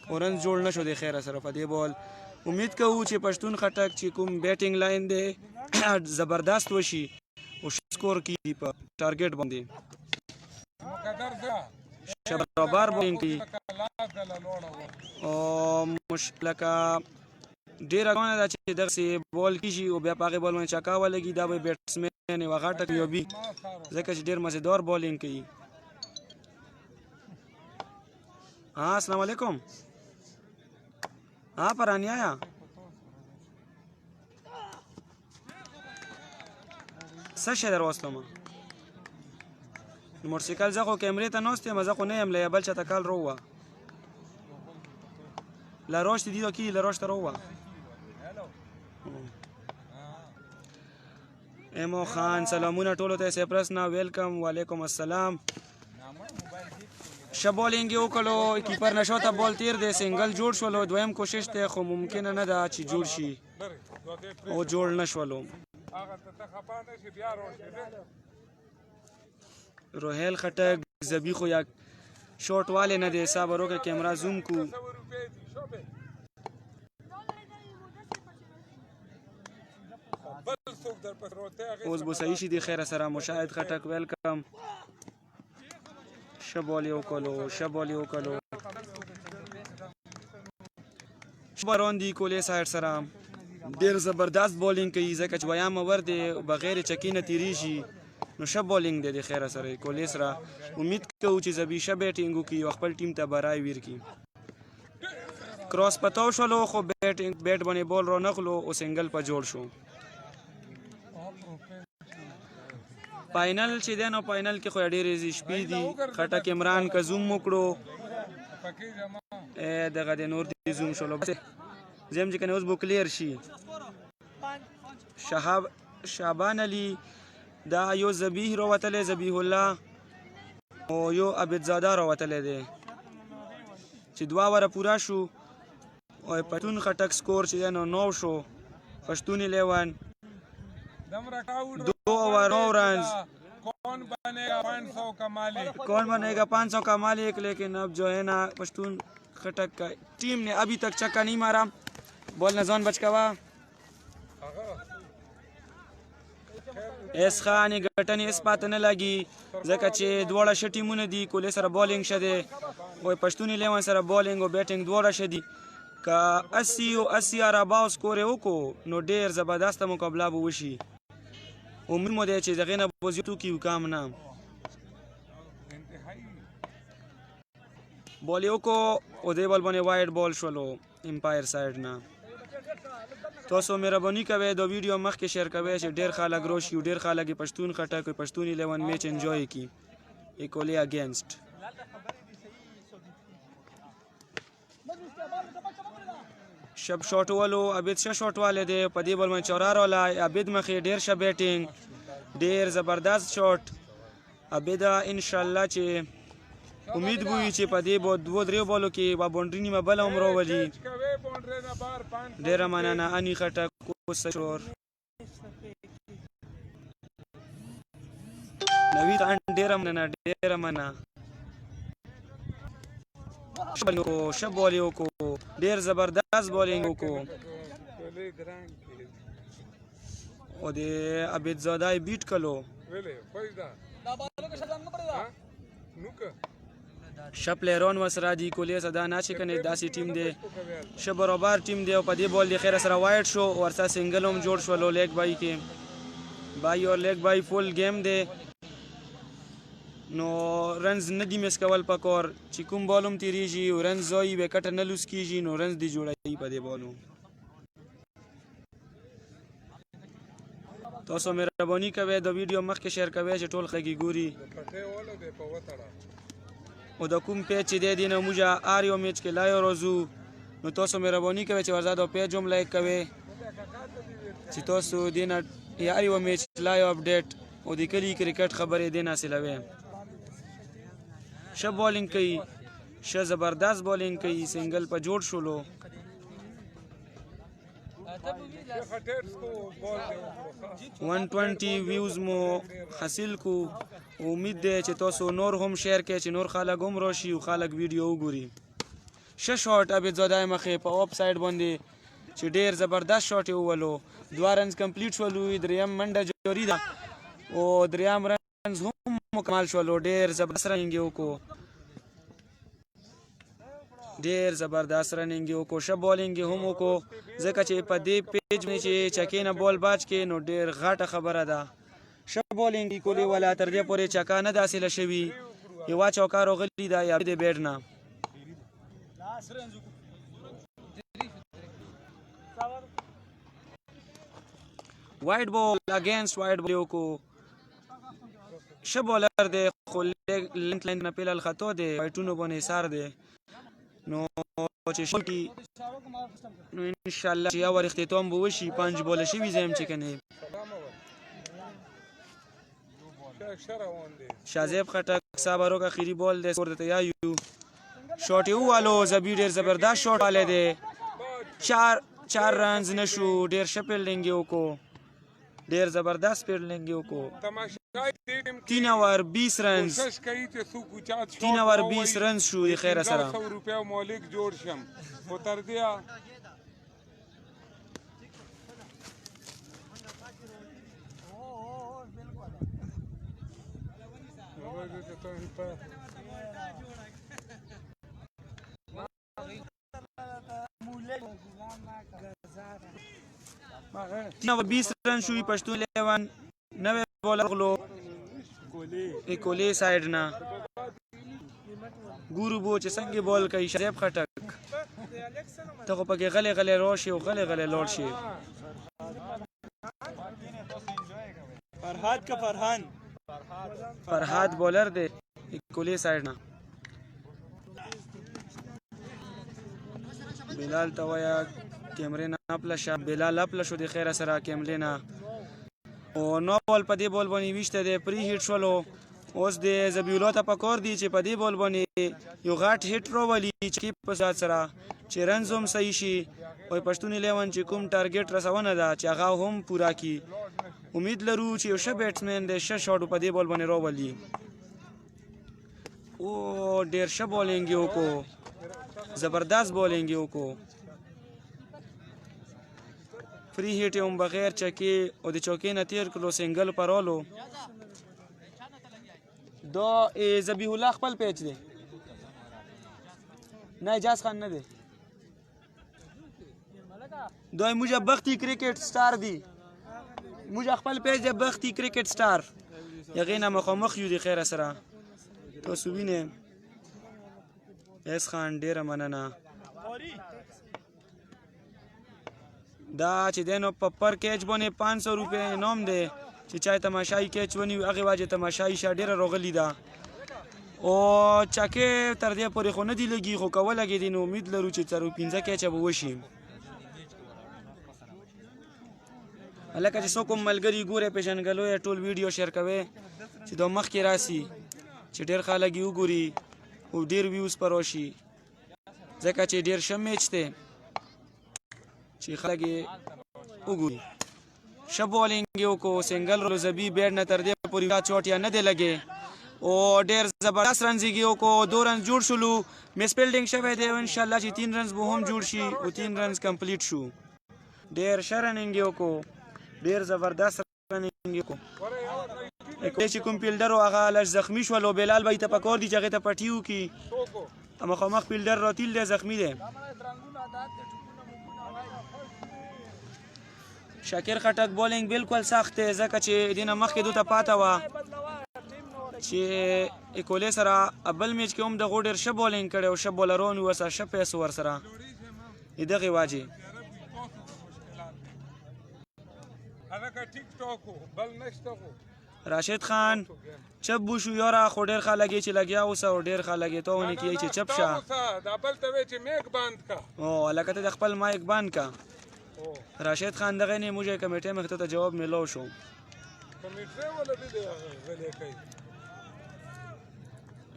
او رنز جوړ نه شو د خیره سره په دې بال امید کوو چې پښتون خټک چې کوم بیټینګ لاین دی زبردست وشي او سکور کړي په ټارګټ باندې برابر بالینګ کوي او مشکلکه ډېره ګرانه ده چې دغسې بال کېږي او بیا په هغې بال باندې چکا ولګي دا به بیټسمین یوه غټه یوبي ځکه چې ډېر مزیدار بالینګ کوي ها السلام علیکم ها پرانی آیا څه شی در واستومه موټرسایکل زه خو کیمرې ته ناست یم زه خو نه یم له بل چاته کال رووه له راشت دیدو کی له راشت رووه ایمو خان سلامونه ټولو ته سیپرس نه ویلکم وعلیکم السلام ښه بالینګ یې وکړلو کیپر نه شاته بال تیر دی سنګل جوړ شولو دویم کوشش دی خو ممکنه نه ده چې جوړ شي او جوړ نه شولو روهیل خټک زبی خو یا شورټ والے نه دی صبر وکړه کیمرا زوم کو اوس به صحیح شي د خیره سره مشاهد خټک ویلکم ښه بال یې وکړلو روان دي کولې سایډ سره ډېر زبردست بالینګ کوي ځکه چې ویام اور دی بغیر چکې نه تېرېږي نو ښه بالینګ دی د خیره سره کولې سره امید کوو چې زبي ښه بیټینګ وکړي او خپل ټیم ته برای ورکړي کراس پتاو شولو خو بیټ باندې بال رانغلو او سنګل په جوړ شو فاینل چې دی نو فاینل کې خو ډېرې شپې دي خټک عمران که زوم وکړو دغه د نور دی زوم شولو زم چې کنه اوس به کلیر شي شعبان علي دا یو ذبیح راوتلی ذبیح الله او یو عبدزاده راوتلی دی چې 2 اوره پوره شو او پښتون خټک سکور چې دی نو 9 شو پښتون 11 2 اوور 9 رنز
कौन बनेगा 500 का मालिक
कौन बनेगा 500 का मालिक लेकिन अब जो है ना पश्तून खटक का टीम ने अभी तक चक्का नहीं मारा बॉल न जोन बचकावा اس خان ګټنې اسپات نه لګي ځکه چې دواړه ښه ټیمونه دي کولې سره بالینګ ښه دی او پښتون 11 سره بالینګ او بیټینګ دواړه ښه دي که 80 او 80 ارباو سکور یې وکړو نو ډېر زبردسته مقابله به وشي امید مو دی چې دغې نه به زیات وکړي کام نه بال یې وکړو او دې بال باندې وایډ بال شولو امپایر سایډ نه تاسو مهرباني کوئ دا ویډیو مخکې شیر کوئ چې ډېر خلک راشي او ډېر خلک یې پښتون خټک پښتون 11 میچ انجوای کړي ایکولي اگینسټ شب شاټ والو عبید ښه شاټ والی دی په دې بال باندې چورار والا عبید مخې ډېر ښه بیټینګ ډېر زبردست شاټ عبید انشاءالله چې امید به وي چې په دې 2-3 بالو کې به باونډري نیمه بله هم راولي ډېره مننه اني خټک اوس شور نوید ان ډېره مننه ښه بال یې وکړو ډېر زبردست بالینګ وکړو او د عبیدزاده یې بیټ کړلو ښه پلیران ورسره دي کولې سره دا نه چې کنې داسې ټیم دی ښه برابر ټیم دی او په دې بال د خیره سره وایډ شو ورسره سنګل هم جوړ شولو لیګ بای کې بای اور لیګ بای فول گیم دی نو رنز نه دي مس کول پکار چې کوم بال هم تېرېږي او رنز ځایي وکټه نه لوس کېږي نو رنز دې جوړوي په دې بالو تاسو مهرباني کوئ دا ویډیو مخکې شیر کوئ چې ټول خلک یې ګوري او د کوم پیج چې دی نه موږ هر یو میچ کې لایو راځو نو تاسو مهرباني کوئ چې ورځه دا پیج هم لایک کوئ چې تاسو دې نه هر یو میچ لایو اپډیټ او د کلي کرکټ خبرې دې نه حاصلوئ ښه بالینګ کوي ښه زبردست بالینګ کوي سنګل په جوړ شولو 120 ویوز مو حاصل کو امید دی چې تاسو نور هم شیر کړئ چې نور خلک هم راشي او خلک ویډیو وګوري ښه شاټ عبیدزاده مخې په اپ سایډ باندې چې ډېر زبردست شاټ یې وولو 2 رنز کمپلیټ شولو دریم منډه جوړي ده او دریم رنز هم مکمل شولو ډېر زبردست رننګ یې وکړو ډېر زبردست رننګ یې وکړو ښه بالینګ یې هم وکړو ځکه چې په دې پیج باندې چې چکې نه بال باج کې نو ډېر غټه خبره ده ښه بالینګ یې کولې ولا تر دې پورې چکه نه ده حاصله شوي یوه چوکه راغلې ده یا د بیټ نه وایډ بال اگینسټ وایډ بال یې وکړو ښه بالر دی خو لینت لاین نه پیلل خطا دی وایټونو باندې حصار دی نو چې شول کې نو انشاءالله چې اور اختتام به وشي 5 باله شوي زه یم چې کنې شازیب خټک صابر وکړه اخري بال دی سکور ته یا یو شاټ یې ووالو زبي ډېر زبردست شاټ والی دی 4 رنز نه شو ډېر ښه فیلډینګ یې وکړو ډېر زبردست فیلډینګ یې وکړو 3 اوور 20 رنز 3 اوور 20 رنز شو د خیره سره
100 روپیو مالک جوړ شم خو تر دې
تین 20 رن شوي پښتون 11 نوې بولر غلو اکولې سایډ نه ګورو بو چې څنګه بول کوي شریف خټک ته خو پکې غلې غلې روړ شي او غلې غلې لوړ شي
فرهاد کا فرحان
فرهاد بولر دی اکولې سایډ نه بلال ته وایه کیمرې نه اپله شه بلال اپله شو د خیره سره کیمرې نه او نو بول په دې بول باندې ویشته دی پری هیټ شولو اوس د زبیولا ته پکار دی چې په دې بول باندې یو غټ هیټ راولي چې په سات سره چې رنز هم صحیح شي او پښتون 11 چې کوم ټارګټ رسونه ده چې هغه هم پورا کی امید لرو چې یو ښه بیټسمن د ښه شاټ په دې بول باندې راولي او ډیر ښه بولینګ یې وکړو زبردست بولینګ یې وکړو فری هیټ هم بغیر چکې او د چوکۍ نه تیر کړلو سنګل پرولو دا ذبیح الله خپل پیچ دی نه اجاز خان نه دی دا موږ بختی کرکټ سٹار دی موږ خپل پیج دی بختی کرکټ سٹار یغې نه مخامخ یو دی خیره سره تاسو وینئ اس خان ډیره مننه دا چې دی نو په پر کیچ باندې 500 روپۍ انعام دی چې چای تماشایي کیچ ونیو هغې واجې تماشایي شه ډېره راغلې ده او چکې تر دې پورې خو نه دي لګي خو که ولګېدي نو امید لرو چې 4-5 کیچه به وشي هلکه چې څوک هم ملګري ګورئ پېژنګلو یې ټول ویډیو شیر کوئ چې دا مخکې راسي چې ډېر خلک یې وګوري او ډېر ویوز پر وشي ځکه چې ډېر ښه میچ دی چې خلک یې وګوري ښه بولینګ یې وکړو سنګل رولو زبي بیټ نه تر دې پورې چوټ یا نه دی لګې او ډېر زبردست رنز یې وکړو 2 رنز جوړ شولو مس فیلډینګ شوی دی انشاءالله چې 3 رنز به هم جوړ شي او 3 رنز کمپلیټ شو ډېر ښه رننګ یې وکړو ډېر زبردست رننګ یې وکړو چې کوم فیلډر و هغه لږ زخمي شولو بلال به یې ته پکار دي چې هغې ته پټي وکړي مخامخ فیلډر راتیل دی زخمي دی شاکر خټک بولینګ بالکل سخت دی ځکه چې دې نه مخکې دوی ته پاته وه چې اکولې سره بل میچ کې هم دغو ډېر ښه بولینګ کړی او ښه بولران وو ورسره ښه پیس ورسره د دغې واجې راشد خان چپ بوشو یاره خو ډېر خلک یې چې لګیا اوسه او ډېر خلک یې ته ونې کیږي چې چپ شه او هلکه ته د خپل مایک بند که راشد خان دغه نه موږ کمیټې مخ ته جواب ملو شو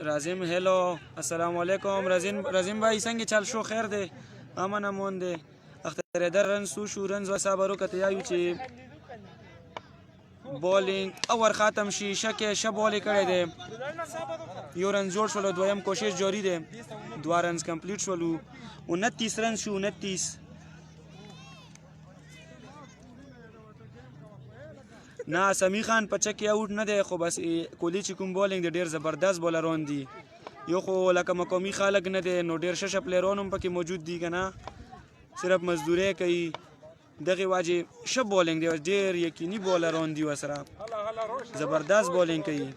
رازم هلو السلام علیکم رازم بھائی څنګه چل شو خیر دی امن امون دی اختر در رن سو شو رن زو صبرو کته یایو چې بولینګ اور ختم شي شکه ش بولې کړی دی یو رن جوړ شول دویم کوشش جاری دی 2 رنز کمپلیټ شول 29 رن شو 29 نه سمی خان په چکې آوټ نه دی خو بس کولی چې کوم بولینګ د ډېر زبردست بولران دي یو خو لکه مقامي خلک نه دی نو ډېر ښه ښه پلیران هم پکې موجود دي که نه صرف مزدورۍ کوي دغې واجې ښه بولینګ دی ډېر یقیني بولران دي ورسره زبردست بولینګ کوي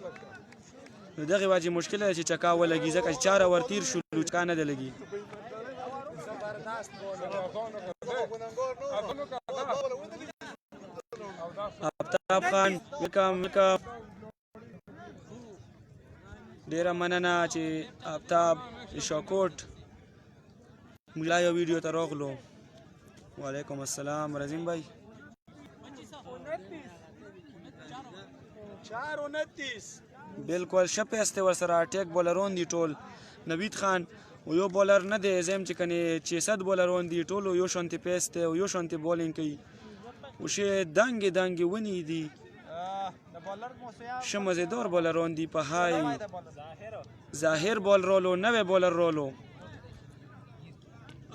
نو دغې واجې مشکله ده چې چکا ولګي ځکه چې 4 اور تیر شولو چکا نه دی لګي آفتاب خان ویلکم ډیره مننه چې آفتاب شاکوټ موږ لا یو ویډیو ته راغلو وعلیکم السلام رزیم بھائی
429
بالکل ښه پیس دی ورسره اټیک بولرون دي ټول نوید خان او یو بولر نه دی زم چې کنې 600 بولرون دي ټول یو شانتي پیس دی او یو شانتي بولینګ کوي وشه دنګې ونی دي ښه مزیدار بولران دي په های ظاهر بول رولو نوې بولر رولو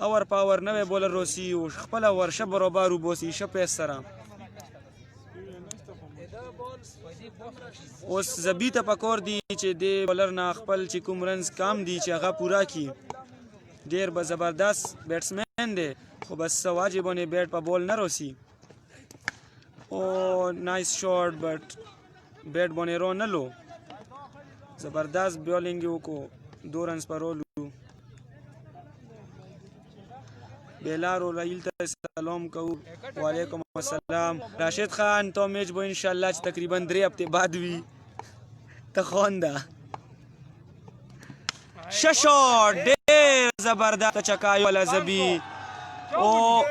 اور پاور نوې بولر روسی او خپله ورشه برابر وبوسي ښه پیس سره اوس زبی ته پکور دی چې د بولر نه خپل چې کوم رنز کام دی چې هغه پورا کی ډیر به زبردست بیټسمین دی خو بس واجب باندې بیټ په بول نه روسی او نایس شاٹ بٹ بیٹ باندې رو نه لو زبردست بولینګ وکړو 2 رنز پر رولو بیلار و رایل ته سلام کوو وعلیکم السلام راشد خان تو میچ به ان شاء الله چې تقریبا 3 هفته بعد وي ته خوانده ششاٹ ډېر زبردست چکای ولا زبی او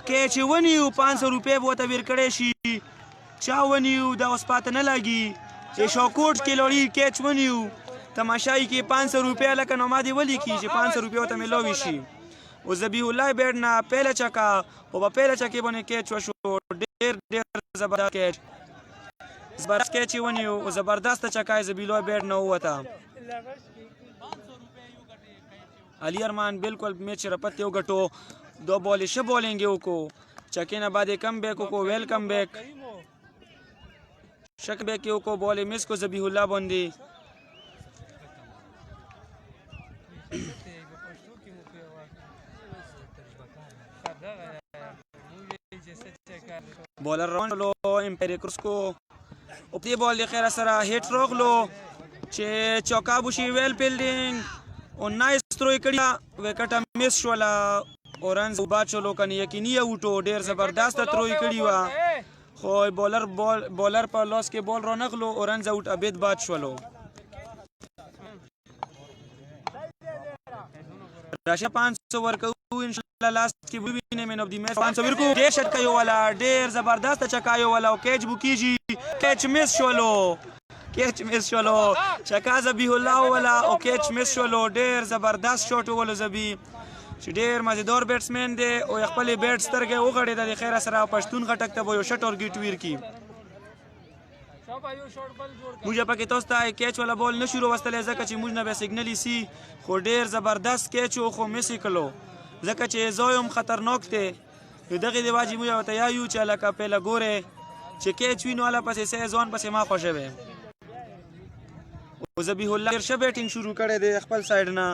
کې چې ونیو 500 روپے به ته ورکړې شي چا ونیو دا اوس پاته نه لګي چې شاکوټ کې لوري کېچ ونیو تماشای کې 500 روپے لکه نو ما دی ولي کی چې 500 روپے ته ملوي شي او ذبیح الله بیٹ نه پهله چکا او په پهله چکې باندې کېچ وشو ډېر زبردست کېچ ونیو او زبردست چکای ذبیح الله بیٹ نه وته علي ارمان بالکل میچ رپت یو غټو 2 بال شه بولینګ یو کو چکې نه بعد کم بیک کو ویلکم بیک شک بیک یو کو بال مس کو ذبیح الله باندې بولر روان لو امپیریکروس کو او په بال خیر سره هټ روغلو چې چوکا بوشي ویل فیلډینګ او نایس تروي کړی وکټه مس شولا اورنز باچلو کني یقیني اوټو ډیر زبردست تروي کړی وا خو بولر په لاس کې بال رو نغلو اورنز اوټ ابد باد شولو راشه 500 ورکو ان شاء الله لاست کې وینې مین اف دی میچ 500 ورکو ډیر شټ کوي والا ډیر زبردست چکایو والا او کېچ بوکیږي کېچ مس شولو چکا ذبیح الله والا او کېچ مس شولو ډیر زبردست شاټ ول زبی چې ډیر مزیدار بیټسمن دی او خپل بیټ سترګه وغړې د خیر سره پښتون غټک ته یو شټ اور گیټ ویر کی موږ پکې تاسو ته کېچ ولا بول نشو وروستلې ځکه چې موږ نه به سیګنل سی خو ډیر زبردست کېچ خو مس کړو ځکه چې زویم خطرناک دی دغه دی واجب موږ ته یو چې لکه په لګوره چې کېچ وینو والا پسې سیزون پسې ما خوشوي او ذبیح الله ډیر ښه بیټینګ شروع کړی دی خپل سایډ نه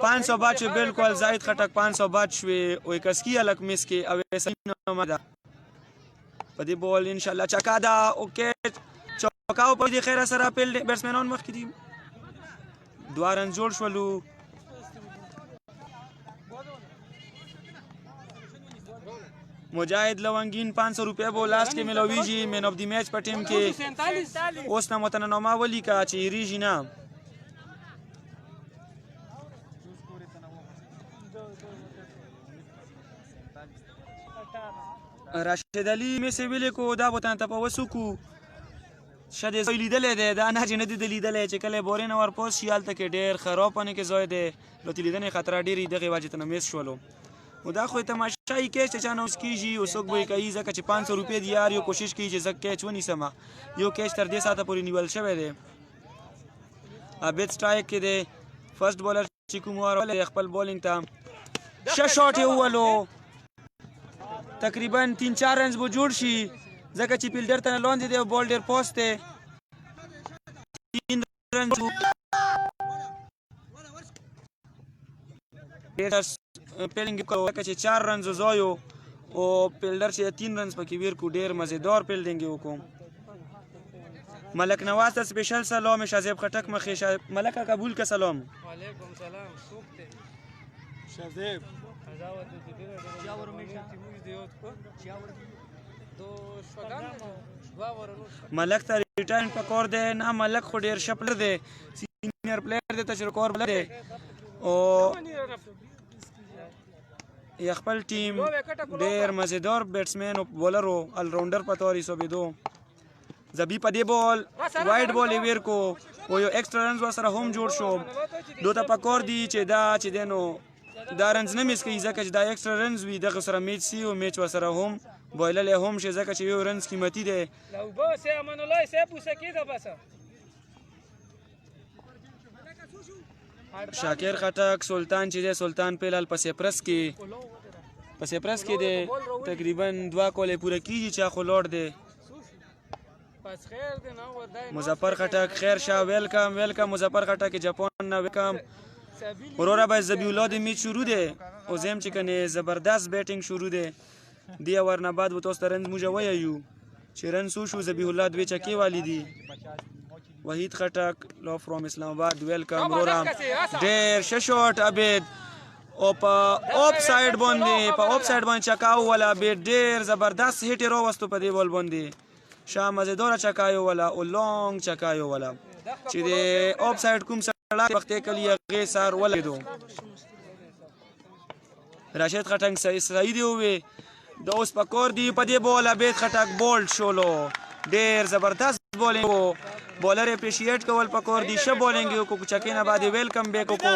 500 بات شو بالکل زائد خټک 500 بات شوي او کسکی الک مس کې او سینو مدا په دې بول ان شاء الله چکا دا اوکې چوکاو په دې خیر سره بیټسمنان مخ کې دي 2 رن جوړ شولو مجاهد لونګین 500 روپے بو لاست کې ملويږي مین اف دی میچ په ټیم کې اوس نه متننوما ولی کا چې ریږي نه راشد علي میسي ویلې کو دا بوتان ته په وسوکو شاده زوی لیدلې ده دا نه چې نه دي لیدلې چې کله بورین اور پوس شیال ته کې ډېر خراب پنه کې زوی ده لته لیدنې خطر ډېری دغه واجب ته میس شولو او دا خو تماشای کې چې چانه اوس کیږي او څوک به کوي ځکه چې 500 روپے دی یار یو کوشش کوي چې زکه کېچ ونی سما یو کېچ تر دې ساته پورې نیول شوی دی ابد سټرایک کې دی فرست بولر چې کوموار خپل بولینګ ته ش شاټ یولو تقریبا 3-4 رنز به جوړ شي ځکه چې فیلډر ته لاندې دی او بال ډیر پوسټ دی 3 رنز پیلنګ کوو چې 4 رنز زویو او فیلډر چې 3 رنز پکې ویر کو ډیر مزیدار فیلډینګ وکړو ملک نواز ته سپیشل سلام شاذیب خټک مخې ملک قبول کا سلام
وعلیکم سلام سوق ته
شاذیب ملک ته ریټاین پکور دی نه ملک خو ډیر شپلر دی سینیئر پلیئر دی ته رکور بل دی او یا خپل ټیم ډیر مزیدار بیټسمن او بولر او الراونډر په تور ایسوبیدو زبی په دی بال وایډ بال ویر کو او یو ایکسترا رنز سره هم جوړ شو دوته پکور دی چې دا چې دینو دا رنز نه میس کوي ځکه چې دا ایکسترا رنز وي دغه سره میچ سی او میچ سره هم بویلل هم شي ځکه چې یو رنز قیمتي دی
لو بو سه امان الله سه پوسه کیده بس
شاکر خټک سلطان چې دی سلطان پیلال پسې پرس کې دی تقریبا 2 کولې پوره کیږي چې خو لوړ دی مظفر خټک خیر شاه ویلکم مظفر خټک جاپان نه ویلکم وروره باید ذبیح الله د میچ شروع دی او زم چې کنه زبردست بیټینګ شروع دی دی اور نه بعد و تاسو رنز موږ وایو چې رنز شو ذبیح الله دوی چکی والی دی وحید خټک لو فرام اسلام آباد ویلکم وروره ډیر ښه شاټ عبید او په اپ ساید باندې چکاو ولا به ډیر زبردست هټ راوستو په دی بول باندې شاه مزیدار چکایو ولا او لونګ چکایو ولا چې د اپ ساید کوم سره وخت کلی غي سار ولګدو راشد خټنګ صحیح دی وې د اوس پکور دی په دې بوله بیت خټک بولډ شولو ډیر زبردست بولینګ بولر اپریشیټ کول پکور دی ش بولینګ کو چکینه بعد ویلکم بیک کو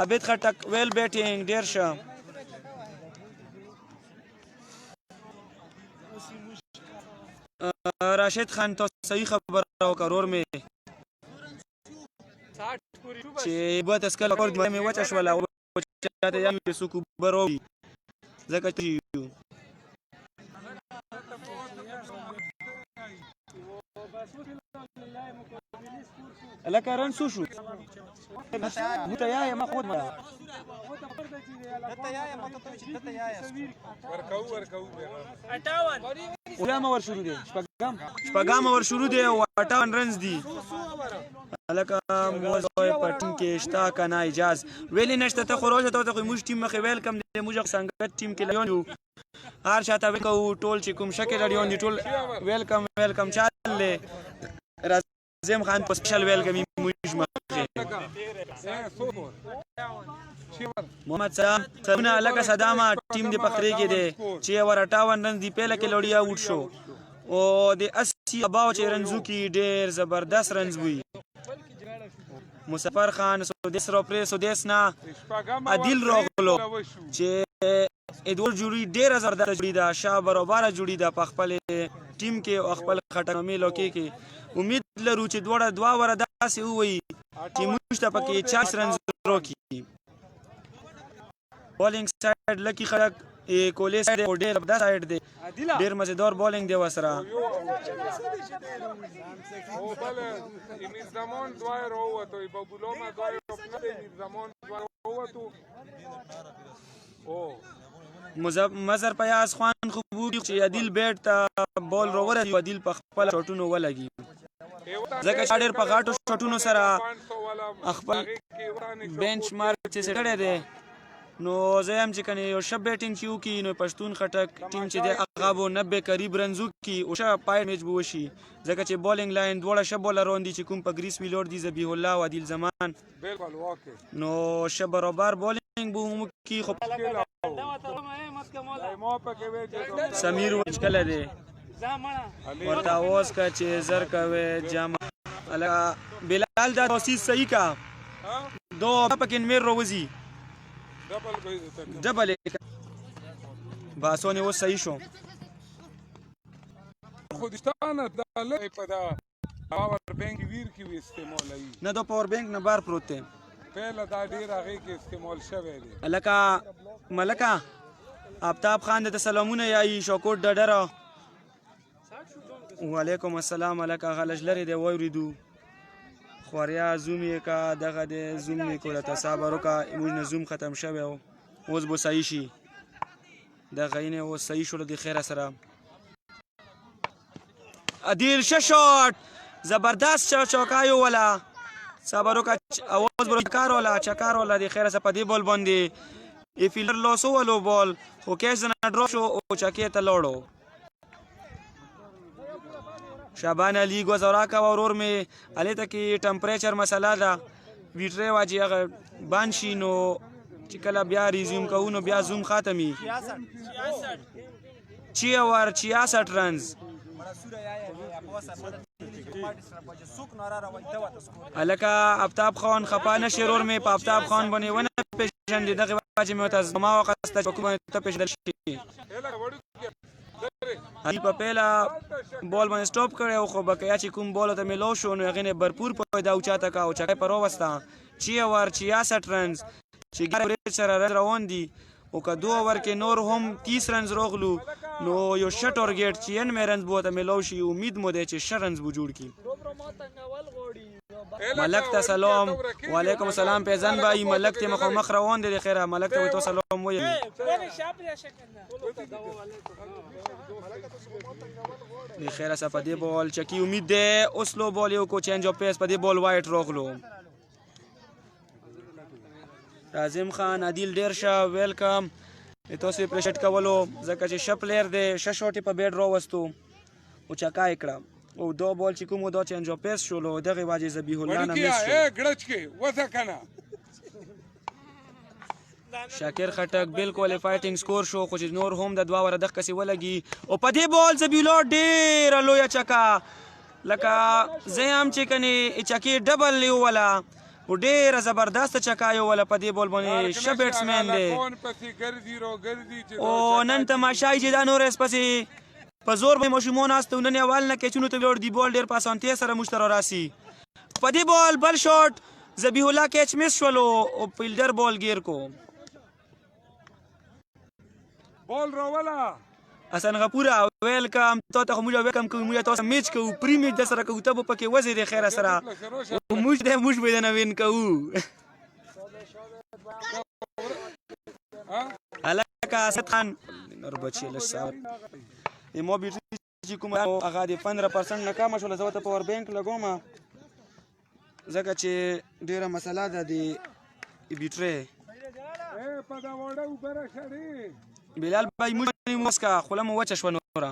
عبید خټک ویل بیټینګ ډیر شه راشد خان تو صحیح خبر او کرور می چې بوت اسکل کور دی می وچ شولا او چاته یا سکو برو زکه چې لکه رن سو شو مت یا ما خود ما ورکو ور شروع دی شپږم ور شروع دی او 58 رنز دی لکه موږ پټین کې شتا کنه اجازه ویلی نشته ته خروج ته موږ ټیم مخې ویلکم دی موږ څنګه ټیم کې لیون هر چاته وکو ټول چې کوم شکل لري دی ټول ویلکم چاله زم خان په سپیشل ویلکم موږ مخې محمد سلام لکه صدامه ټیم دی پخری کې دی چې ور 58 رن دی پهله کې لوړیا وټ شو او د 80 اباو چې رنزو کې ډیر زبردست رنز وي مسافر خان سودیس رو پری سودیس نه عادل راغلو چې ادور جوړی ډیر زبردست جوړی دا شاه برابر جوړی دا په خپل ټیم کې او خپل خټنامي لوکي کې امید لرو چې دوړه دوا ور داسې وي چې موږ ته پکې 40 رنز وروکي بولینګ سایډ لکی خلک کولې سایډ او ډیر د سایډ دی ډیر مزیدار بولینګ دی وسره
او بل امیر زمان دوای راوته با بولوما دوای خپل امیر زمان دوای راوته او
مزر پیاز خوان خوبوږي چې عادل بیټ ته بول روور دی عادل په خپل شوټونو ولګي ځکه چې ډېر په غاټو شوټونو سره خپل بنچ مارک چې سره دی نو زه هم چې کنه یو شب بیټینګ چیو کی نو پښتون خټک ټیم چې دی هغه بو 90 قریب رنزو کی او شه پای میچ بو شي ځکه چې بولینګ لاین دوړه شب بولر دی چې کوم په گریس ویلور دی ذبیح الله او عادل زمان
بالکل واقع
نو شب برابر بولینګ بو کی خو سمیر وچکل دی ورته اوس کا چې زر کوي جامه الا بلال دا توسیز صحیح کا دو پکین میر روزی ډبل باسونه و صحیح شو
خودستانه د لای په دا پاور بانک ویر کې استعمالوي
نه د پاور بانک نه بار پروت دی
پهله دا ډیر هغه کې استعمال شوی دی
الکا ملکا آفتاب خان د سلامونه یای شوکوټ ډډره وعلیکم السلام الکا غلج لري دی وریدو خوریا زوم یې کا دغه د زوم یې کوله تصابرو کا موږ نه زوم ختم شوی اوس به صحیح شي دغه یې اوس صحیح شول د خیره سره عادل شاټ زبردست چوکایو ولا صبرو کا اواز بر کار ولا چکار ولا د خیره سره په دی بول باندې ای فیلډر لوسو ولو بال او کیس نه ډراپ شو او چکی ته لوړو شعبان علی گزارا کا ورور می علی ته کی ټمپریچر مسله ده ویټری واجی هغه بانشي نو چې کله بیا ریزیوم کوو نو بیا زوم ختمي 66 رنز الکا آفتاب خان خپانه شرور می په آفتاب خان باندې ونه پیژند دغه واجی می ته زما وقت ته کومه ته پیژندل شي ای په پیلا بال باندې سټاپ کړي او خو بقیا چې کوم بال ته ملو شو نو هغه نه برپور پیدا او چاته کا او چکه پر وستا 66 رنز چې ګورې سره روان دي او که 2 اوور کې نور هم 30 رنز روغلو نو یو ښه ټارګیټ چې ان رنز به ورته میلاو شي امید مو دی چې ښه رنز به جوړ کړي ملک ته سلام وعلیکم السلام پیزن بھائی ملک ته مخامخ روان دی خیره ملک ته تو سلام وایي دی خیره سره په دې بال چکی امید دی اوسلو بال یو کو چینج اف پیس په دې بال وایټ راغلو راظم خان عادل ډیر ښه ویلکم تاسو یې پریشیټ کولو ځکه چې ښه پلیر دی ښه شاټ یې په بیډ راوستو او چکا یې کړه او دا بال چې کوم دا چینج اف پیس شولو دغې وجې ذبیح الله نه میس شو شاکر خټک بالکل فایټینګ سکور شو خو چې نور هم د دوه وره دغه کسې ولګي او په دې بال ذبیح الله ډېره لویه چکه لکه زه هم چې کنې چکې ډبل یووله او ډېره زبردسته چکه یووله په دې بال باندې ښه بیټسمین دی او نن تماشا یې چې دا نور پسې په زور به ماشومان هست و نن اول نه کچونو ته ولاړ دی بال ډېر په اسانتۍ سره موږ ته راسي په دې بال بل شاټ ذبیح الله کیچ مس شولو او فیلډر بال گیر کو
بال راولا
حسن غپوره ویلکم تا ته موږ ویلکم کوو موږ تاسو میچ کوو پری میچ د سره کوو ته به پکې وځي د خیره سره موږ به نه وین کوو الکه اسد خان نور بچی لسات ما بیټری چې کوم هغه د 15% ناکامه شوله زه ورته پاور بینک لګوم ځکه چې ډېره مسله ده د بیټرۍ بلال بای موږ مسکه خوله مو وچه شوه نوره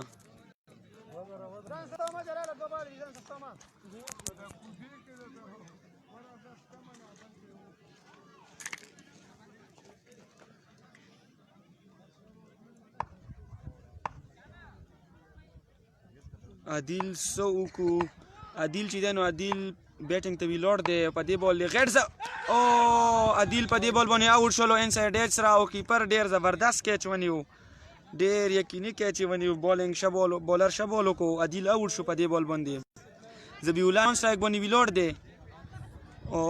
عادل څه وکړو عادل چې دی نو عادل بیټینګ ته ویلوړ دی په دې بال غټ او عادل په دې بال باندې آوټ شولو انسایډ ایج سره او کیپر ډېر زبردست کیچ ونیو ډېر یقیني کیچ یې ونیو بالینګ ښه بالر ښه بال وکړو عادل آوټ شو په دې بال باندې ذبیح الله هم سټرایک باندې ویلوړ دی او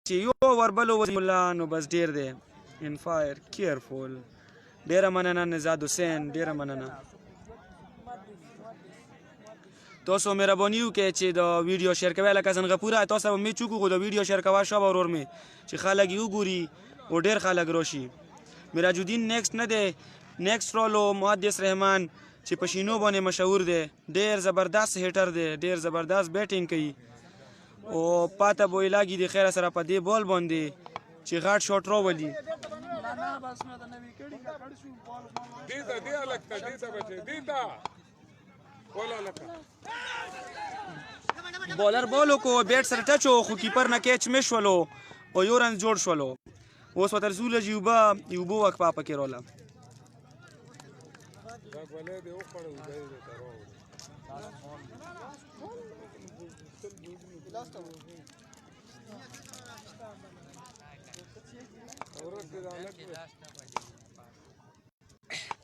چې یو اوور بل ذبیح الله نو بس ډېر دی ان فایر کیرفول ډېره مننه نزاد حسین ډېره مننه تاسو مهرباني وکړئ چې دا ویډیو شیر کوئ لکه حسن غپوره تاسو به میچ وکړو خو دا ویډیو شیر کوه شابه ورور مې چې خلک یې وګوري او ډېر خلک راشي میراج الدین نیکسټ نه دی نیکسټ رالو محدث رحمان چې په شینو باندې مشهور دی ډېر زبردست هیټر دی ډېر زبردست بیټینګ کوي او پاته به یې لاګي د خیره سره په دې بال باندې چې غټ شاټ راولي بالر بالو کو بیټ سره ټچ خو کیپر نه کیچ مس شولو او یو رن جوړ شولو اوس ورته رسول یوبو وقفه پکې روله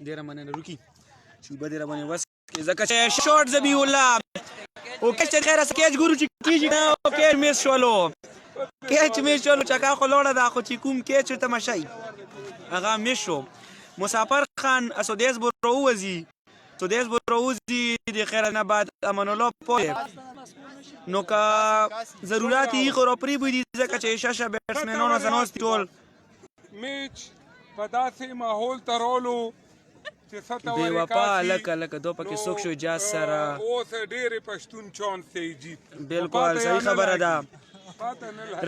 ډېره مننه روکي شوبه ډېره باندې وس ځکه چې شاټ ذبیح الله او کیچ خیره کیچ ګورو چې کیږي نه او کیچ مس شولو چکا خو لوړه ده خو چې کوم کیچ تماشای هغه مس شو مسافر خان سودیس بروزي د خیره نه بعد امان الله پوه نو که ضرورت یې خو راپرې بوي ځکه چې شاشه بیټسمنانو زناستي ټول
میچ په داسې ماحول ته رالو
بے وفا لکه دو پکې څوک شو اجاز سره
اوس ډېرې پښتون چانس ته جیت
بالکل صحیح خبره ده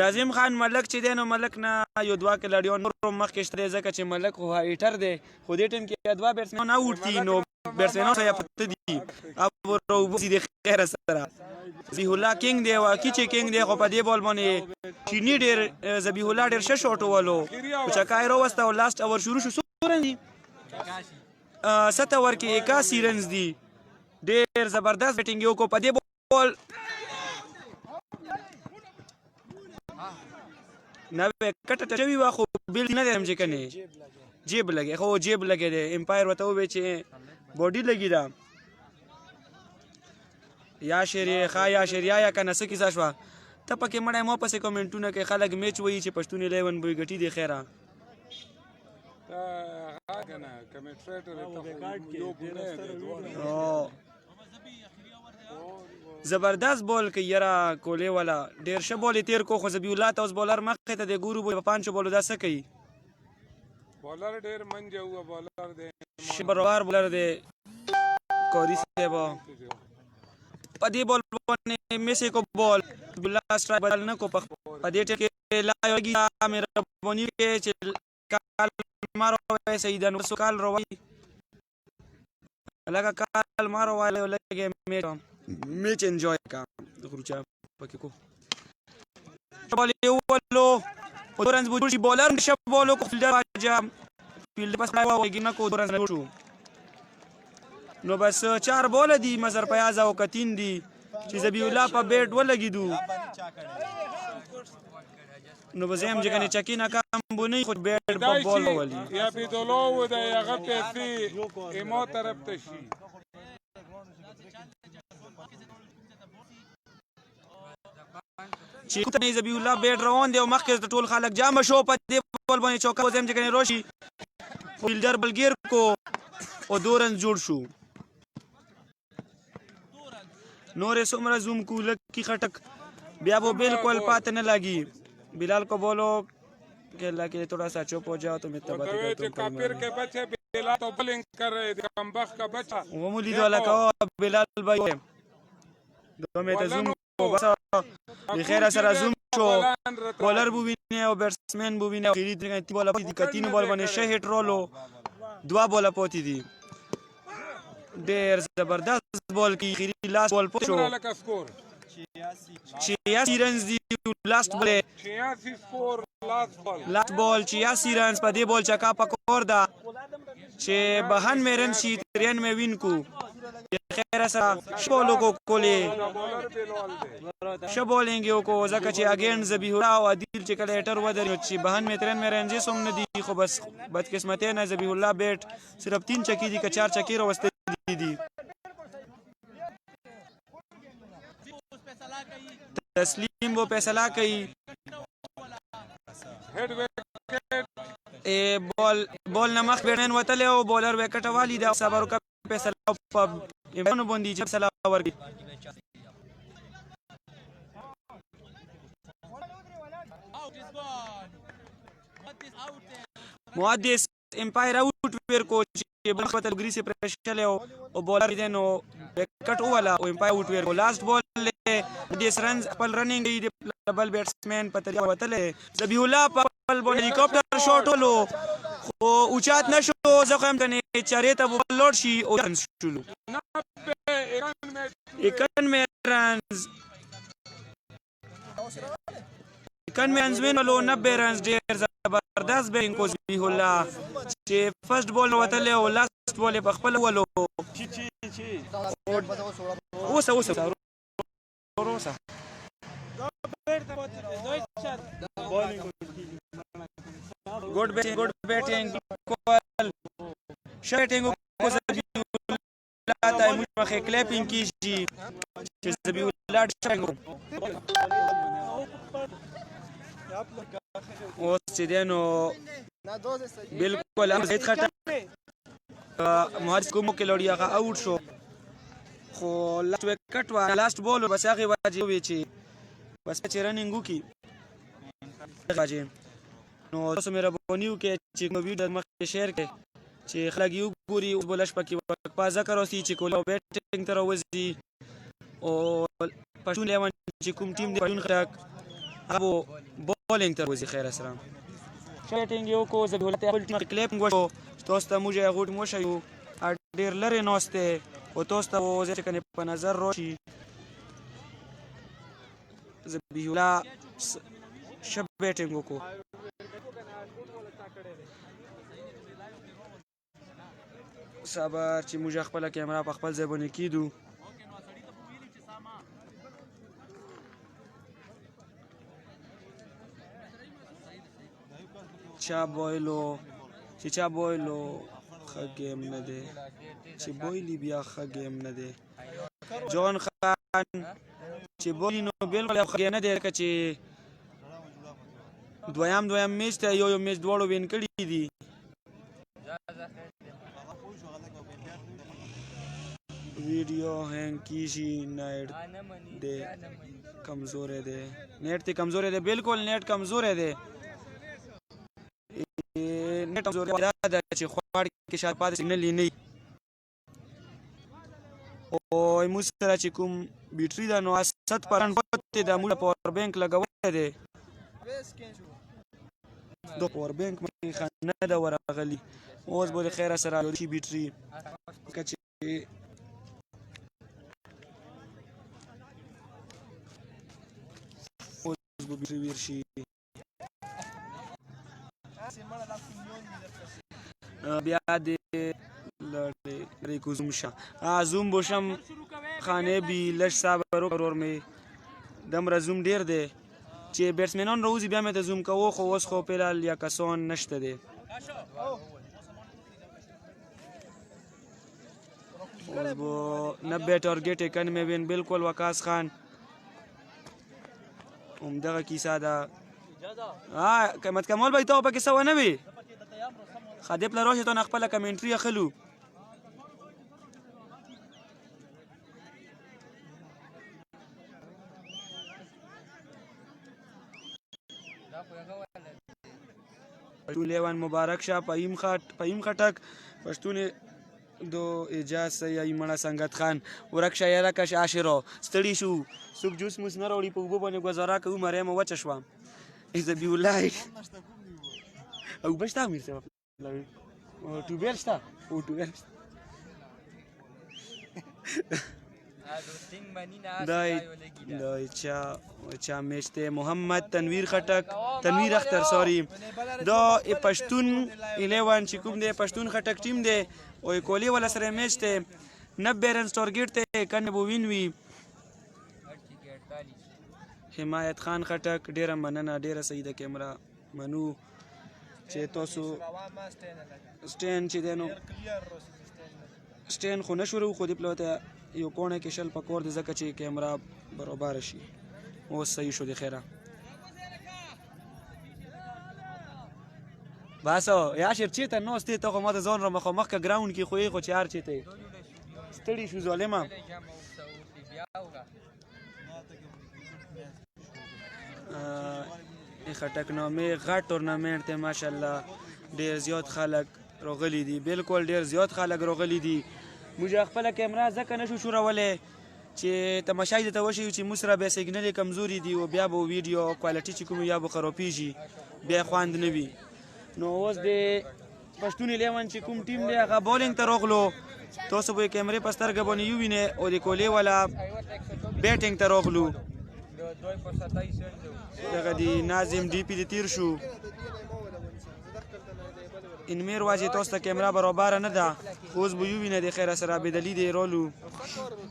راظم خان ملک چې دی نو ملک نه یو دوه کلاډیان نور مخکې شته دی ځکه چې ملک خو هایټر دی خو دې ټیم کې دوه بیټسمنان آوټ دي نو بیټسمنان سره یې پته دي اب روبوسي د خیره سره ذبیح الله کینګ دی واقعي چې کینګ دی خو په دې بال باندې چینی ډېر ذبیح الله ډېر ښه شاټ وولو خو چکا یې راوسته او لاست اوور شروع شو څو رن دي 7 اوور کې 81 رنز دي ډېر زبردست بیټینګ یې وکړو په دې بال نوې کټه شوې وه خو بیل نه دی هم چې کنې جیب لګې خو جیب لګې دی امپایر ورته وویل چې باډي لګي ده یا شعر یې ښه یا شعر یا که نه څه کیسه شوه ته پکې مړی ما پسې کمنټونه کوي خلک میچ وایي چې پښتون 11 به یې ګټي دی خیره
نه کمنټریټر یو ګونه
زبردست بول کوي یاره کولې والا ډېر ښه بول یې تېر کو خو ذبیح الله ته اوس بولر مخې ته دی ګورو په پانچو بولو دا څه کوي
بولر ډېر منجه هوا بولر دی
شبروار بولر دی قاری صاحب په دې بول باندې میسی کو بول بالله سټرایک بدل نه کو په دې ټیم کې لا یوګي مهرباني کې چې کال مارو سیدن وسو کال روي لکه کال مارو والے لګي میچ انجوای کا خروچا پکې کو بول یو ولو دورنز بوشي بولر شپ بولو کو فیلډر راځه فیلډ پس لا وایي نه کو دورنز نه شو نو بس 4 بول دي مزر پیاز او کتین دي چې ذبیح الله په بیټ ولګیدو نو بزیم چې کنه چکی نه کام بونی خو بیټ په بول ولي
یا په دولو و د هغه پیسې ایمو طرف ته شي
چې ته ذبیح الله بیټ روان دی او مخکې ټول خلک جام شو په دې بول باندې چوکا بزیم چې کنه روشي فیلډر بلګیر کو او دورن جوړ شو نورې څومره زوم کو لکي خټک بیا وہ بالکل پاتے نہ لگی بلال کو بولو کہ اللہ کے لیے تھوڑا سا چپ ہو جاؤ تو میں تباہ کرتا ہوں
کافر کے بچے بلال تو بولنگ کر رہے تھے کمبخت کا بچہ
وہ مولید والا کہو بلال بھائی دو میں تزوم کو بس بخیر سره زوم شو بولر بو وینه او بیټسمن بو وینه خیری دغه تی بولا پتی کتین بول باندې شه هټ رولو دوا بولا پوتی دي ډیر زبردست بول کی خیری لاست بول پوشو 86 رنز دی لاست بول
86 سکور
لاست بول 86 رنز په دې بول چکا پکور دا چې 92 رن شي 93 وین کو خیر سره شبولو کو کولی شبولینګ یو کو ځکه چې اگین ذبیح الله او عادل چې کله هټر ودرې چې 93 رن یې سم نه دي خو بس بدقسمتۍ نه ذبیح الله بیٹ صرف 3 چکی دي که 4 چکی راوستي دي تسلیم وہ فیصلہ کئی بول نمخ بیرن وتلے او بولر وکټ والی دا صبر کا فیصلہ په ایمانو باندې چې فیصلہ ورکړي محدث امپایر آؤٹ ویر کو چې بل خپل ګری سے پرشل او بولر دینو وکټ والا او امپایر آؤٹ ویر کو لاست بال دیس رنز خپل رننګ دی بل بیټسمن په طریقه وتلې ذبیح الله په بل باندې هلیکاپټر شاټ ولو خو اوچات نشو زه خو هم ته چارې ته بال لوړ شي او رنز شلو 91 رنز 91 رنز وینولو 90 رنز ډېر زبردست بیټینګ کو ذبیح الله چې فرست بال وتلې او لاست بال په خپل ولو اوسه Rosa. Good batting. Call. Shooting کو ذبیح الله ته موږ مخې کلیپینګ کیږي چې ذبیح الله شوټینګ اوس چې دی نو بالکل هم زید خټک محدث کومو کې لوړی هغه آوټ شو خو لاست وکټ وا لاست بول بس هغه واجب وی چې بس چې رننګ وکي واجب نو تاسو مې ربونیو کې چې نو ویډیو مخکې شیر کې چې خلک یو ګوري اوس بلش پکې په ذکر اوسې چې کولو بیټینګ تر وځي او پښتون لیوان چې کوم ټیم دی پښتون خلک هغه بولینګ تر وځي خیر سره شټینګ یو کو ذبیح الله خپل ټیم کلیپینګ وشو تاسو ته موږ غوټ مو شو ډیر لري نوسته او تاسو ته وځي چې کنه په نظر راشي ذبیح الله شب بیټینګ وکړو صبر چې موږ خپل کیمرا په خپل ځای باندې کیدو چا بویلو ښه گیم نه دی چې بویلی بیا ښه گیم نه دی جون خان چې بولی نو بالکل ښه گیم نه دی لکه چې دویم میچ ته یو میچ دواړو وین کړي دي ویډیو هینګ کیږي نیټ دی کمزوری دی نیټ دی کمزوری دی بالکل نیټ کمزوری دی نیټ کمزوری دا ده چې خواړ کې شاید پاتې سیګنل یې نه وي او موږ سره چې کوم بیټري ده نو 70% پاتې ده موږ پاور بینک لګولی دی د پاور بینک مخې ښه نه ده ورغلي اوس به د خیره سره شي بیټري که چې اوس به بیټري ویر شي بیا د لرې کو زوم شه زوم به شم خانې بي لږ صبر وکړه ورور مې دومره زوم ډېر دی چې بیټسمینان راوځي بیا مې ته زوم کوو خو اوس خو فلحال یا کسان نشته دی اوس به 90 ټارګېټ یې کن مې وین بالکل وقاص خان همدغه کیسه ده قیمت کمال به تا پکې څه ونه وي ښه دې پله راشي تا نه خپله کمنټري اخلو پشتون لیوان مبارک شه پهیم خټک پشتون دو اجاز سیائی مړه سنگت خان ورک شه یاره کش عاشرو ستړي شو څوک جوس موس نه راوړي په اوبو باندې ګزاره کوو مریم وچه شوه ذبیح الله اوبه شته امیر صاحب ټوبیل شته او ټوبیل شته دا چا میچ دی محمد تنویر اختر سوري دا پښتون 11 چې کوم دی پښتون خټک ټیم دی او کولی ولا سره میچ دی 90 رنز ټارګېټ دی کنه به وین وي حمایت خان خټک ډیره مننه ډیره صحیح ده کیمرا منو چې تاسو سټین چې دی نو سټین خو نه شروع خو دې پلوته یو کونه کې شل پکور دي ځکه چې کیمرا برابر شي اوس صحیح شو دی خیره باسو یا شر چیته نو ستې ته خو ما د ځان را مخ کا ګراوند کې خو یې خو چار چیته ستړي شو ظالما خټک نامې غټ ټورنمنټ ته ماشاءالله ډیر زیات خلک راغلي دي بالکل ډیر زیات خلک راغلي دي موږ خپل کیمرا ځکه نشو شروعولې چې تماشای ته وشي چې موږ سره به سیګنل کمزوري دي او بیا به ویډیو کوالټي چې کوم یا به خرابېږي بیا خواند نه وي نو اوس د پښتون 11 چې کوم ټیم دی هغه بولینګ ته راغلو تاسو به کیمرې په سترګه باندې یو وینئ او د کولې والا بیټینګ ته راغلو دغه د ناظم ډي پي د تیر شو انمیر واجه تاسو ته کیمرا برابر نه ده اوس به یو وینئ د خیر سره عبد علي دی رولو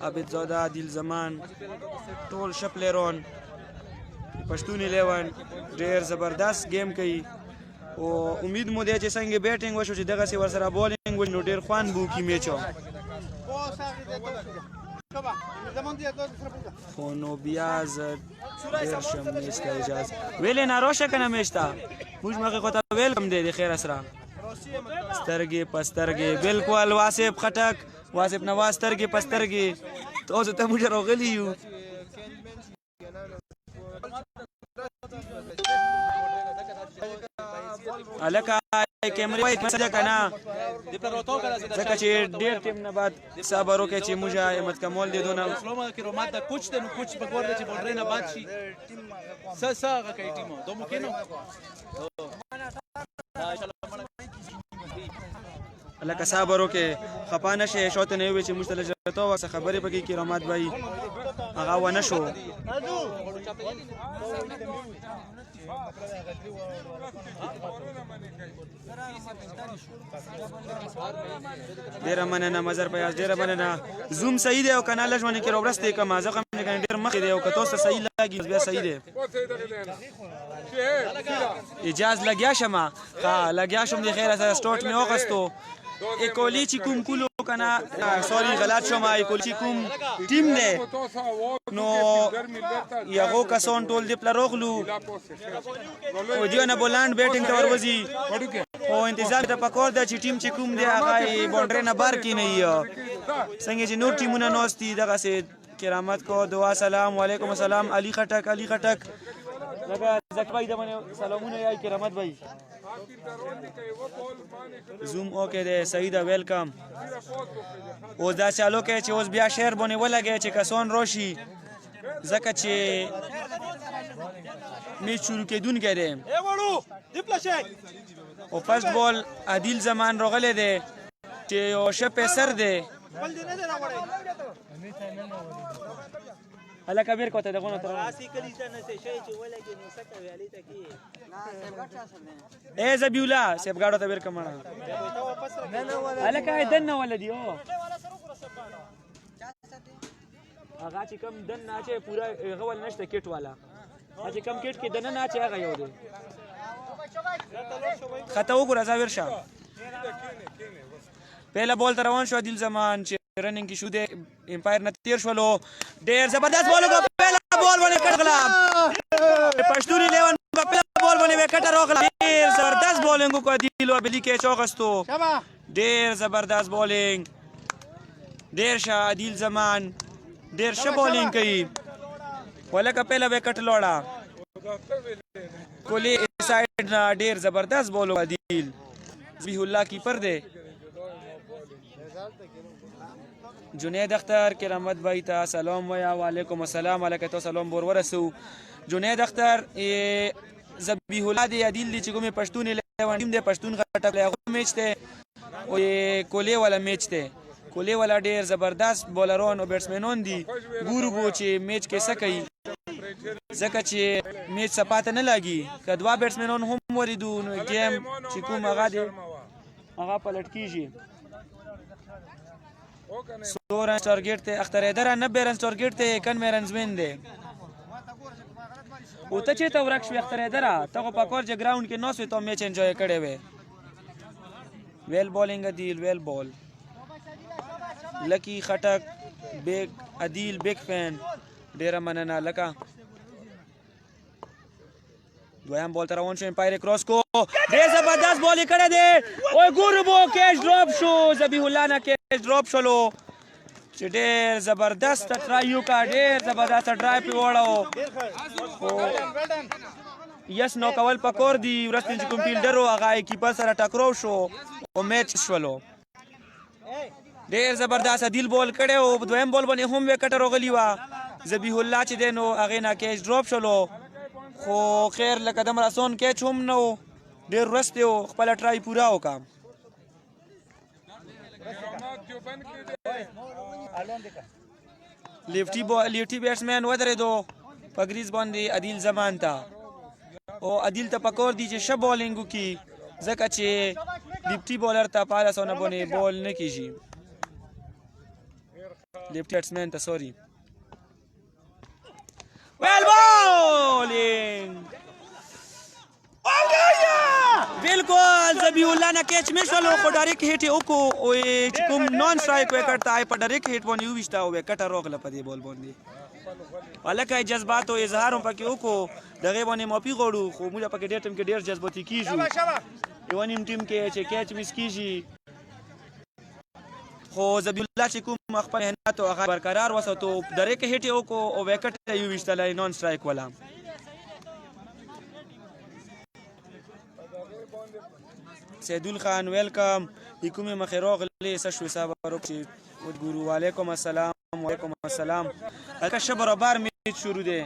عبد زاده عادل زمان ټول شپلرون پښتون 11 ډیر زبردست گیم کوي او امید مو دی چې څنګه بیټینګ وشو چې دغه سی ور سره بولینګ و نو ډیر خوان بو کی میچو خو نو بیا ډیر شم میشته اجازه ویلې نه راشه کنه میشته موږ مخه خو ته ویلکم دی د خیر سره سترګې پسترګې بالکل واسف خټک واسف نواز سترګې پسترګې تاسو ته موږ راغلی یو الکه کیمرې وای څه کنه ځکه چې ډیر ټیم نه بعد صبر وکړي چې موږ احمد کمال دی دونه
اسلام کې رومات د کوچ ته نو کوچ په ګور دی چې بولډر نه بعد شي ساغه کوي ټیم دومو کې نو
الکه صبر وکړي خپانه شي شوت نه وي چې موږ ته لږه واسه خبرې پکې کې رومات بای هغه ونه شو ډیره مننه مزر پیاز ډیره مننه زوم صحیح دی او کنه لږ کې روبرسته کما ځکه موږ ډیر مخ دی او که تاسو صحیح لاګي بیا صحیح دی اجازه لګیا شمه ها لګیا شم دی خیر سره سټارټ می وغستو اکولی چې کوم کولو کنه سوري غلط شوم اکولی چې کوم ټیم دی نو یغو کسون ټول دی پلروغلو او دیونه بولند بیټینګ ته وروزی خو انتظام ته پکار ده چې ټیم چې کوم دی هغه یې باونډرۍ نه بار کینوي څنګه چې نور ټیمونه ناست دي دغسې کرامت کو دعا سلام وعلیکم السلام علي خټک لکه زکی بھائی د باندې سلامونه یای کرامت بھائی زوم اوکې دی صحیح ده ویلکم اوس دا چالو کې چې اوس بیا شعر باندې ولګی چې کسان راشي ځکه چې میچ شروع کېدونکی دی او فرست بال عادل زمان راغلی دی چې یو ښه پیسر دی هلکه بېر کوته دغونه تر ای زبی الله صاحب ګاډو ته بېر که مړه هلکه دننه ولدي هو هغه چې کوم دننه اچې پوره هغه ول نشته کټ والا هغه چې کوم کټ کې دننه اچې هغه یو دی خطا وګوره زاویر شه پهلا بال ته روان شو عادل زمان چې رننګ کې شو دی امپایر نه تیر شولو ډېر زبردست بال وکړه پهلا بال باندې کټ غلا پښتون 11 په پهلا بال باندې وکټ راغله ډېر زبردست بالینګ وکړه عادل او بلی کې چوغستو ډېر زبردست بالینګ ډېر ښه عادل زمان ډېر ښه بالینګ کوي ولکه پهلا وکټ لوړه کولی سایډ نه ډېر زبردست بال وکړه عادل ذبیح الله کیپر دی جنید اختر کرامت بھائی ته سلام ویا وعلیکم السلام علیکم ته سلام بور ورسو جنید اختر ذبیح الله دی عادل دی چې کومې پښتون 11 ټیم دی پښتون غټک هغه میچ دی او کولی والا میچ دی کولی والا ډېر زبردست بولران او بیټسمنان دي ګورو به چې میچ کې څه کوي ځکه چې میچ سپاته نه لګي که دوه بیټسمنان هم وریدو نو ګیم چې کوم هغه دی هغه پلټ کیږي 100 رنز ټارګټ ته اختر حیدر 90 رنز ټارګټ ته 91 رنز وین دی او ته چېرته ورک شوې اختر حیدر ته خو په کور چې ګراوند کې ناست وې ته میچ انجوی کړی وې ویل بالینګ عادل ویل بال لکی خټک بیگ عادل بیگ فین ډېره مننه لکه دویم بال ته روان شو امپایر کراس کو ډېر زبردست بال یې کړی دی اوی ګورو بو کیچ ډراپ شو ذبیح الله نه کیچ ډراپ شولو چې ډېر زبردست ټرای وکړه ډېر زبردست ټرای پې وړو یس نو کول پکور دي وروسته چې کوم فیلډر و هغه یې کیپر سره ټکراو شو او میچ شولو ډېر زبردست عادل بال کړی و دویم بال باندې هم وکټه راغلي وه ذبیح الله چې دی نو هغې نه کیچ ډراپ شولو خو خیر لکه دومره آسان کیچ هم نه و ډېر وروستی و خپله ټرای پوره وکړه لیفټي بیټسمین ودرېدو په ګریز باندې عادل زمان ته او عادل ته پکار دي چې ښه بالینګ وکړي ځکه چې لیفټي بالر ته په هر اسانه باندې بال نه کېږي لیفټي بیټسمین ته سوري ویل بالینګ बिल्कुल ذبیح الله نه کیچ مې شولو خو ډایرکټ هیټ یې وکړو او چې کوم نان سټرایک وکټ ته په ډایرکټ هیټ باندې وویشته او وکټه راغله په دې بال باندې هلکه جذباتو اظهار هم پکې وکړو دغې باندې معافي غواړو خو موږ پکې ډېر ټیم کې ډېر جذباتي کېږو یوه نیم ټیم کې چې کیچ مس کېږي خو ذبیح الله چې کوم خپل محنت او هغه برقرار وساتو ډایرکټ هیټ یې وکړو او وکټ یې وویشتلی نان سټرایک والا سیدول خان ویلکم کومې مخې راغلې څه شوې صبر وکړي وګورو وعلیکم السلام وعلیکم السلام هلکه ښه برابر میچ شروع دی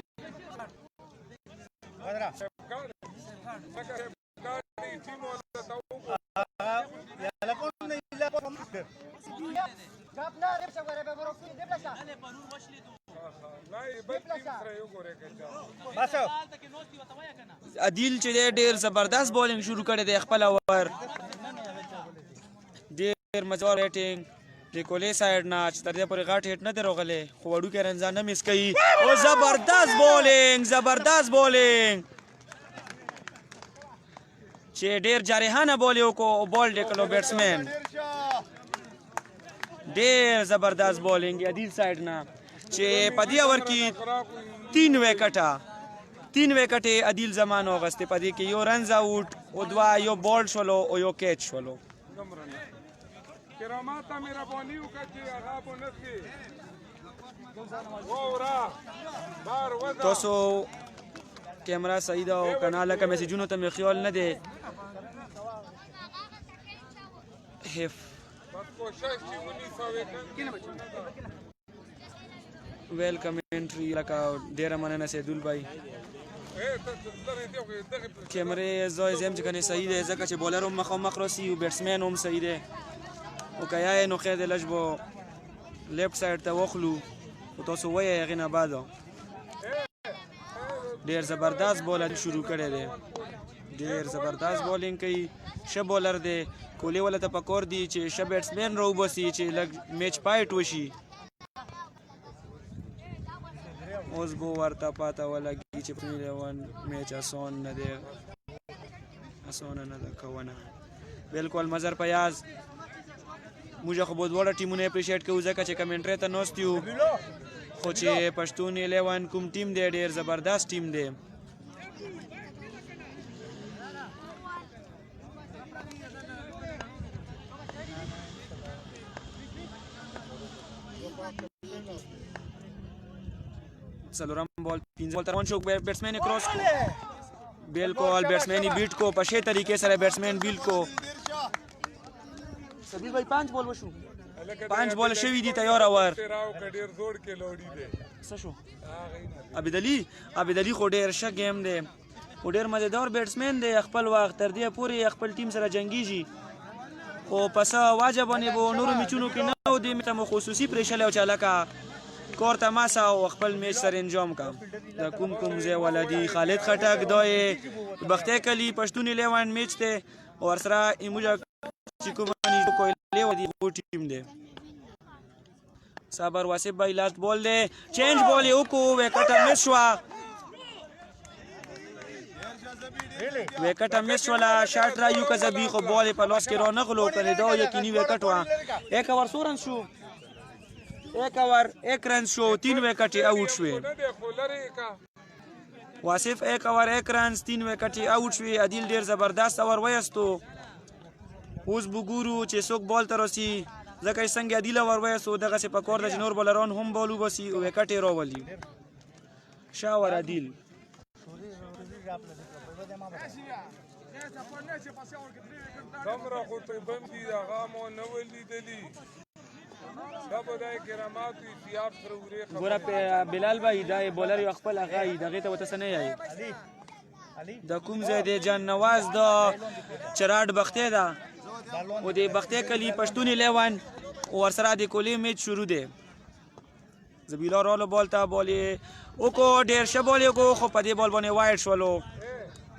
عادل چې دی ډېر زبردست بالینګ شروع کړی دی خپل اور ډېر مزور ریټینګ د کولې سایډ نه چې تر دې پورې غټ هیټ نه دی راغلی خو وړوکی رنزان نه میس کوي او زبردست بالینګ چې ډېر جارحانه بال یې وکړو او بال ډې کړلو بیټسمین ډېر زبردست بالینګ عادل سایډ نه چې په دې اوور کې 3 وکټې عادل زمان واغستې په دې کې یو رنز آوټ او دوه یو بولډ شولو او یو کیچ شولو.
کرامات ته مهرباني وکړه چې هغه به نه څښي. واوره بار وځه.
تاسو کیمرا صحیح ده او که نه لکه میسیجونو ته مې خیال نه دی. حف
بس کوشش چې ونیسه
ویل کمنټري لکه ډېره مننه سیدول بھائی. کیمرې زه زم چې کنه صحیح دی ځکه چې بولر هم مخامخ راسي او بیټسمین هم صحیح دی او که یا نو خیر دی لږ به لیفټ سایډ ته واخلو خو تاسو وایئ هغې نه بعد ډېر زبردست بولر شروع کړی دی. ډېر زبردست بولینګ کوي. ښه بولر دی. کوهلي والا ته پکار دی چې ښه بیټسمین راوباسي چې لږ میچ پایټ وشي. اوس به ورته پاته ولګي چې میچ اسان نه دی. اسانه نه ده کوونه. بلکل مظهر فیاض موږ خو به دواړه ټیمونه اپریشیټ کوو ځکه چې کمنټرۍ ته ناست یو خو چې پښتون 11 کوم ټیم دی ډېر زبردست ټیم دی. څلورم بال 15 بال تر روان شو بیټسمین یې کراس کو. بالکل بیټسمین یې بیټ کو په ښې طریقې سره بیټسمین بیټ کو. سبیل بھائی 5 بال وشو. 5 بال شوي دي تیار اور. څه شو؟ عبید علي خو ډېر ښه گیم دی او ډېر مزیدار بیټسمین دی. خپل وخت تر دې پورې خپل ټیم سره جنګیږي خو په څه واجه باندې به نورو میچونو کې نه و دې ته مو خصوصي پرېښلی و چې هلکه کور تماسه او خپل میچ سره انجام کا. د کوم ځای والا دی خالد خټک دا یې بختیه کلي پښتون 11 میچ دی او ورسره ایموجا چې کوم کوهلي و دی ټیم دی. صابر واسف بھائی لاست بال دی. چینج بال یې وکړو وکټه مس شوه. وکټه مس شوله. شاټ را یو کذبي خو بال یې په لاس کې رانغلو کنې دا یقیني وکټ وه. 1 اوور 100 رن شو. 1 اوور 1 رن شو. 3 وکټې آوټ شوې. واصف 1 اوور 1 رنز 3 وکټې آوټ شوې. عادل ډېر زبردست اوور ویستو. اوس به ګورو چې څوک بال ته راسي ځکه چې څنګه عادل اوور ویستو دغسې په کار ده چې نور بالران هم بال وباسي او وکټ یې راولي. ښه اوور عادل.
دومره خو طیبن دي هغه مو نه و لیدلي.
ګوره بلال بھائی دا بولر یو خپل هغه یي دغې ته ورته څه نه یایي. د کوم ځای دی جان نواز د چراډ بختې ده او د بختې کلي پښتون 11 او ورسره د کوهلي میچ شروع دی. زبیلا رالو بال ته بال یې وکړو. ډېر ښه بال یې وکړو خو په دې بال باندې وایډ شولو.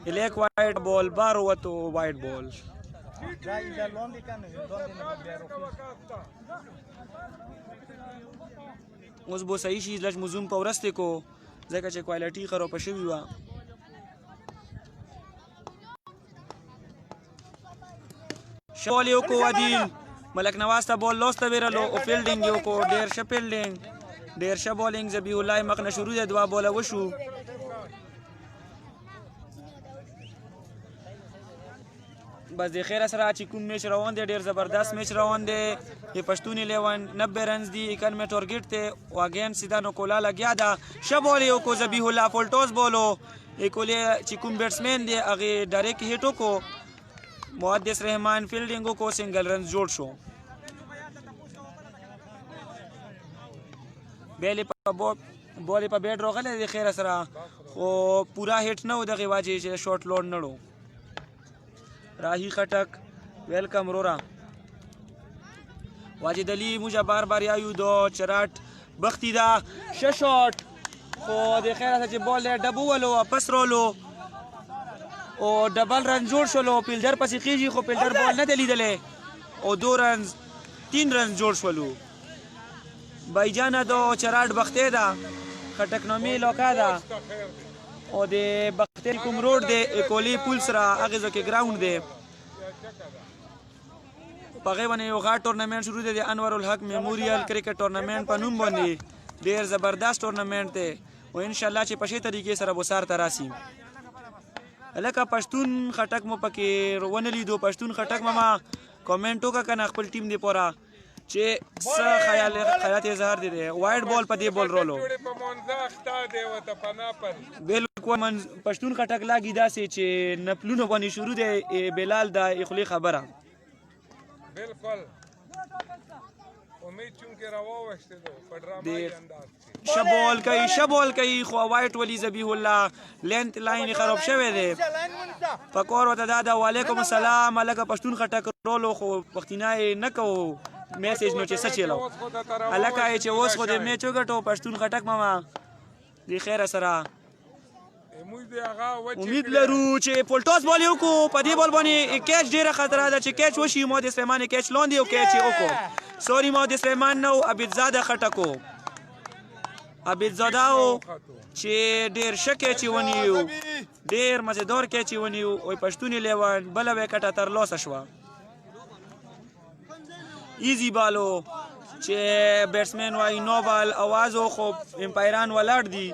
لیک وایډ بال بار ووتو. وایډ بال. اوس به صحیح شي. لږ مزوم په ورستې کو ځکه چې کوالټي خرابه شوې وه. ښه بال یې وکړو عادل. ملک نواز ته بال لاس ته ویرلو او فیلډینګ یې وکړو. ډېر ښه فیلډینګ ډېر ښه بالینګ. ذبیح الله مخ نه شروع دی. 2 باله وشو. بس د خیره سره چې کوم میچ روان دی ډېر زبردست میچ روان دی. د پښتون 11 90 رنز دی. 91 ټارګیټ دی او اګین سیدا نوکولا لګیا ده. ښه بال یې وکړو. ذبیح الله فولټوس بولو. کوهلي چې کوم بیټسمین دی هغې ډایرکټ هیټ وکړو. محدث رحمان فیلډینګ وکړو. سنګل رنز جوړ شو. بال یې په بیټ راغلی د خیره سره خو پوره هیټ نه و دغې وجې چې شاټ لوډ نه ړو. راهی خټک ویلکم رورا. واجد علي موږ بار بار یایو د چراټ بختي ده. ښه شاټ خو د خیره سره چې بال یې ډب وولو واپس رولو او ډبل رن جوړ شولو. فیلډر پسې خیږي خو فیلډر بال نه دی لیدلی او 2 رنز 3 رنز جوړ شولو. بایجانه د چراټ بختې ده. خټک نامې علاقه ده او د بختې کوم روډ دی کوهلي پول سره هغې ځای کې ګراونډ دی. په هغې باندې یو غټ ټورنمنټ شروع دی د انور الحق میموریل کرکټ ټورنمنټ په نوم باندې. ډېر زبردست ټورنمنټ دی او انشاءالله چې په ښې طریقې سره به سار ته راسي. لکه پښتون خټک مو پکې ونه لیدو پښتون خټک ماما کامنټ وکړه کنه خپل ټیم دی پورا چې څه خیالات اظهار دي وایډ بال په دې بال رولو بالکل پښتون خټک لاګي داسې چې نپلونه باندې شروع دی بلال د اخلي خبره
بالکل امید چون کې راوښته دو په ډرامایي انداز
شبول کوي خو وایټ ولی ذبیح الله لینت لاین خراب شوی دی فکر وته دا وعلیکم السلام الګه پښتون خټک رولو خو وختینای نه کو میسج نو چې سچېلو الګه چې اوس خو دې میچ وګټو پښتون خټک ماما دی خیر سره امید لرو چې پولټوس بال یو کو په دې بال باندې کیچ ډیره خطر ده چې کیچ وشي مو د سلیمان کیچ لاندې او کیچ یې وکړو سوري مو د سلیمان نو عبیدزاده خټکو عبیدزاده چې ډیر شکه چې ونیو ډیر مزیدار کې چې ونیو او پښتوني لیوان بل وکټه تر لاسه شو ایزی بالو چې بیټسمن وای نو بال اوازو خو امپایران ولاړ دي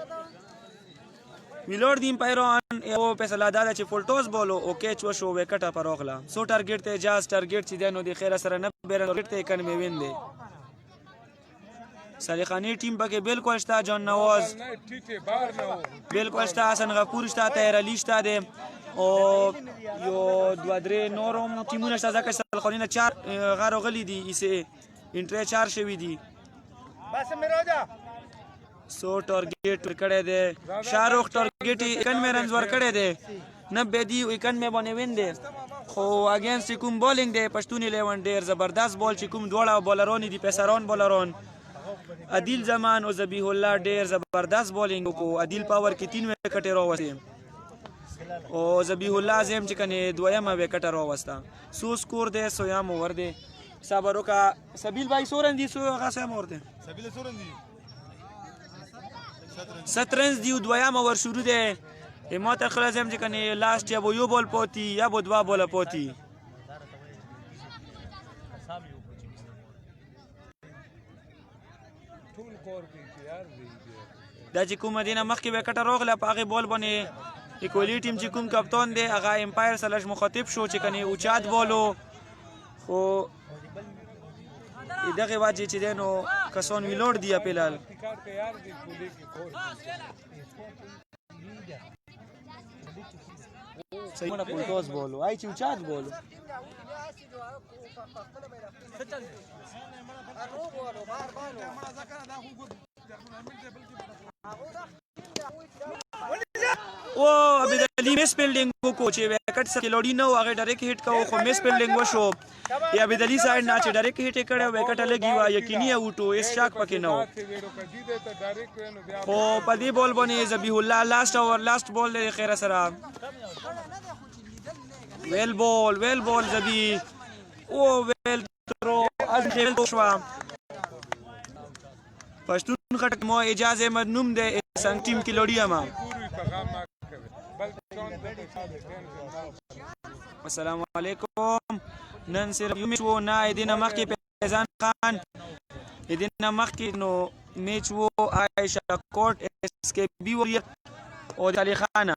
ویلور دی امپایران یو فیصله دا چې فولټوس بولو او کیچ وشو وکټه پر اوغله سو ټارګټ ته جاز ټارګټ چې دنو د خیر سره نه بیرن ټارګټ ته کنه وین دی صالحانی ټیم پکې بالکل شته جان نواز بالکل شته حسن غفور شته طاهر علي شته دی او یو دوه درې نورم ټیمونه شته ځکه صالحانی 4 غارو غلي دي ایسه انټری 4 شوی دي بس میراجا سو ټارګټ ورکړی دی شاهرخ ټارګټ 91 رنز ورکړی دی 90 دی 91 باندې وین دی خو اگینست کوم بولینګ دی پښتون 11 ډیر زبردست بال چې کوم دواړه بولرون دي پیسرون بولرون عادل زمان او ذبیح الله ډیر زبردست بولینګ کو عادل پاور کې 3 وکټ راوځي او ذبیح الله زم چې کنه دویمه وکټ راوستا سو سکور دی سویام اور دی صبر وکا سبیل بھائی سورن دی سو هغه سم اور دی سبیل سورن دی 7 رنز دی دویمه ور شروع دی ما تر خلاص هم چې کنه لاست یا یو بال پوتی یا بو دوا بال پوتی دا چې کوم مدینه مخکې وکټه راغله په هغه بال باندې ایکولی ټیم چې کوم کپتان دی هغه امپایر سلش مخاطب شو چې کنه اوچات بولو خو دغه واجه چې دینو کسون ویلوړ دی اپلال صحیح نه پولټوس بولو آی چې اوچات بولو او عبد علي مس فیلډینګ کو چې وکټ سره لوډي نو هغه ډایرکټ هټ کاو خو مس فیلډینګ وشو یا عبد علي سایډ نه چې ډایرکټ هټ کړو وکټ لګي وا یقیني اوټو اس شاک پکې نو خو په دې بال باندې ذبیح الله لاست بال لري خیر سره ویل بال ذبی او ویل ترو از خیل شو پښتون خټک مو اجازه مدنوم ده سنگ ټیم کې لوډي ما السلام علیکم نن صرف یو میچ وو نه دینه مخکې فیضان خان دینه مخکې نو میچ وو عائشہ کوټ اس کے بی وریر او علي خان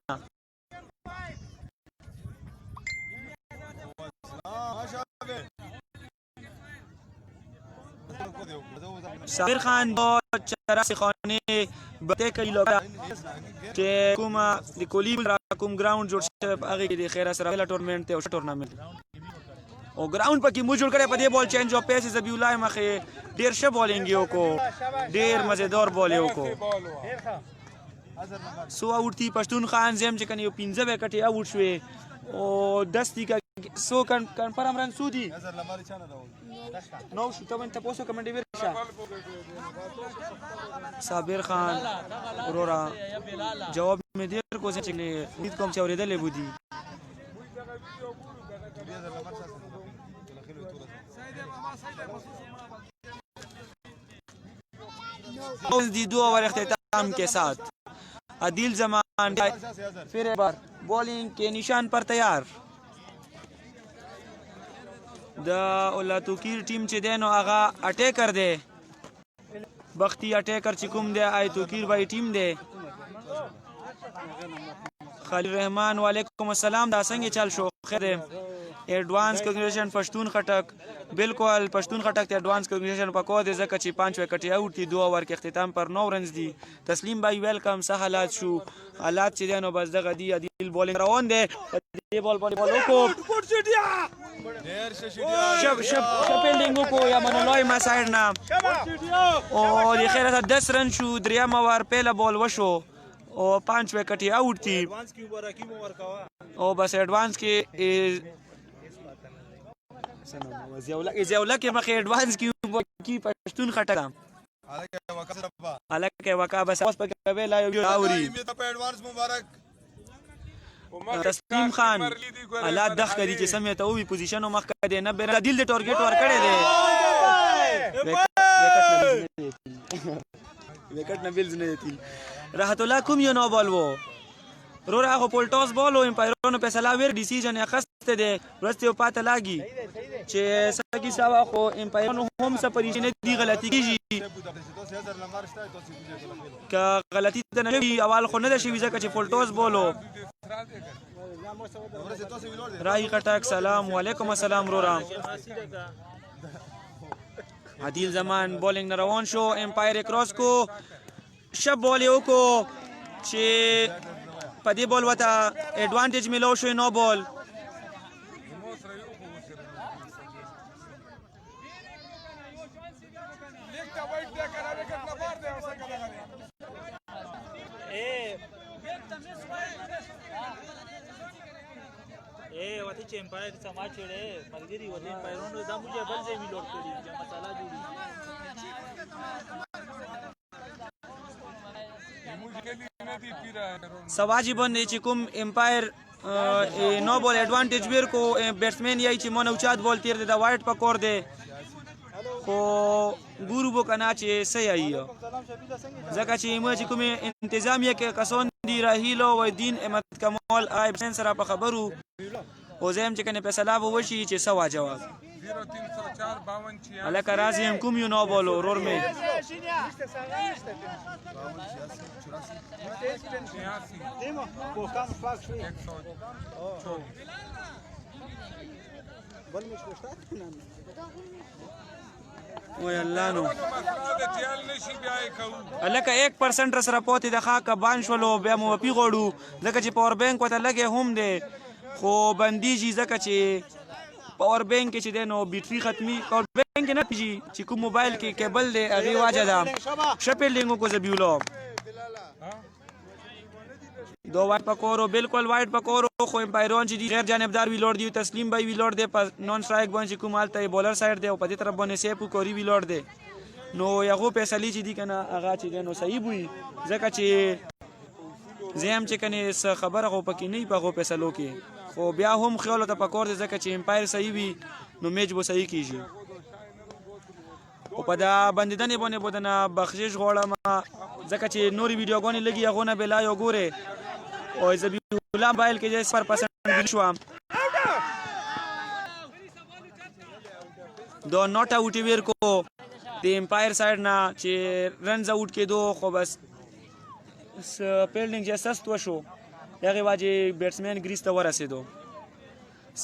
صابر خان دو چراسی خانه بته کوي لوګه چې کومه د کولیب را کوم ګراوند جوړ شوی هغه کې د خیر سره ویلا ټورنمنت ته او ټورنمنت او ګراوند پکې مو جوړ کړی په دې بال چینج او پیس ذبیح الله مخه ډیر ښه بولینګ یو کو ډیر مزیدار بال یو کو سو اوټي پښتون خان زم چې کنه یو 15 وکټ اوټ شوی او 10 کا سو کنفرم رن سودی نو شو ته من تاسو کمنډي ورشه صابر خان اورورا جواب مې دیر کو چې امید کوم چې اوریدلې بودی دی دو اوور اختتام کے ساتھ عادل زمان پھر ایک بار بولنگ کے نشان پر تیار دا اولاتوکیر ټیم چې دی نو هغه اټیکر دی بختی اټیکر چې کوم دی آی توکیر وای ټیم دی خلیل رحمان وعلیکم السلام. دا څنګه چل شو؟ خیر دی. ایڈوانس کنگریشن پښتون خټک. بالکل پښتون خټک ته ایڈوانس کنگریشن پکور دی ځکه چې 5 وکټ آوټ دي 2 اوور کې اختتام پر 9 رنز دي. تسلیم بھائی ویلکم. څه حالات شو؟ حالات چې دی نو بس دغه دی. عادل بولینګ روان دی. دی بال باندې بال وکړو. شب فیلډینګ وکړو یا منولای ما سایډ نه او د خیر سره 10 رن شو. دریم اوور پهله بال وشو او 5 وکټ آوټ دي او بس ایڈوانس کې زیوله کې مخې ایڈوانس کې پښتون خټک الکه وکا بس اوس په کوي لا یو اوري تسلیم خان حالات دغ کړي چې سمې ته وي پوزیشن مخ کړي نه بیر دل د ټارګټ ور کړي دي وکټ نه بیلز نه دي. راحت الله کوم یو نو بال وو رو راغو پولټوس بال او امپایرونو فیصله ور ډیسیژن یې خسته دي ورسته پاته لاګي چې سګي سوا خو امپایرونو هم څه پریشنه دي غلطي کیږي که غلطي ته نه وي اول خو نه ده شوي ځکه چې پولټوس بولو. راهی خټک سلام وعلیکم السلام رورا. عادل زمان بولینګ نه روان شو. امپایر کراس کو شب بال یو کو چې په دې بال وته ایڈوانټیج ملو شو. نو بال
وتی چې امپایر سماج چړې ملګری وتی امپایرونو دا موږ بل ځای ویلوړ کړی چې مساله جوړي
سواجی باندې چې کوم امپایر نو بال ایڈوانټیج ور کو بیټسمن یای چې مونږ اوچات بال تیر دی دا وایټ پکور دی خو ګورو بو کنا چې صحیح ایو ځکه چې موږ چې کوم انتظامیه کې کسون دی راهیلو و دین احمد کمال آی بسن سره په خبرو او زم چې کنه فیصله وشي چې سوا جواب 030452 الکه راځي هم کوم یو نو بولو رور می وای الله نو الکه 1% را سره پوتې د خاکه بان شولو بیا مو پی غوړو ځکه چې پاور بانک وته لګي هم دی خو بندیږي ځکه چې پاور بانک چې دی نو بیټری ختمي پاور بانک نه پیږي چې کوم موبایل کې کیبل دی هغه واجه ده شپلینګو کو زبیولو دو وایټ پکورو بالکل وایټ پکورو خو امپایرون چې دی غیر جانبدار ویلوړ دی تسلیم بھائی ویلوړ دی په نون سټرایک باندې کومال ته بولر سایډ دی او په دې طرف باندې سیپو کوری ویلوړ دی نو یغه فیصله چې دی کنه هغه چې دی نو صحیح وي ځکه چې زم چې کنه خبره خو پکې نه په فیصلو کې خو بیا هم خیال ته پکور دی ځکه چې امپایر صحیح وي نو میچ به صحیح کیږي او په دا بندیدنې باندې بودنه بخشش غواړم ځکه چې نوري ویډیوګانې لګي هغه نه بلا یو ګوره او زبی الله بایل کې 0% بل شو دو نوٹ آؤٹ ویر کو د امپایر سایډ نه چې رنز آؤٹ کېدو خو بس فیلډینګ چې سست وشو هغې واجې بیټسمین ګریز ته ورسېدو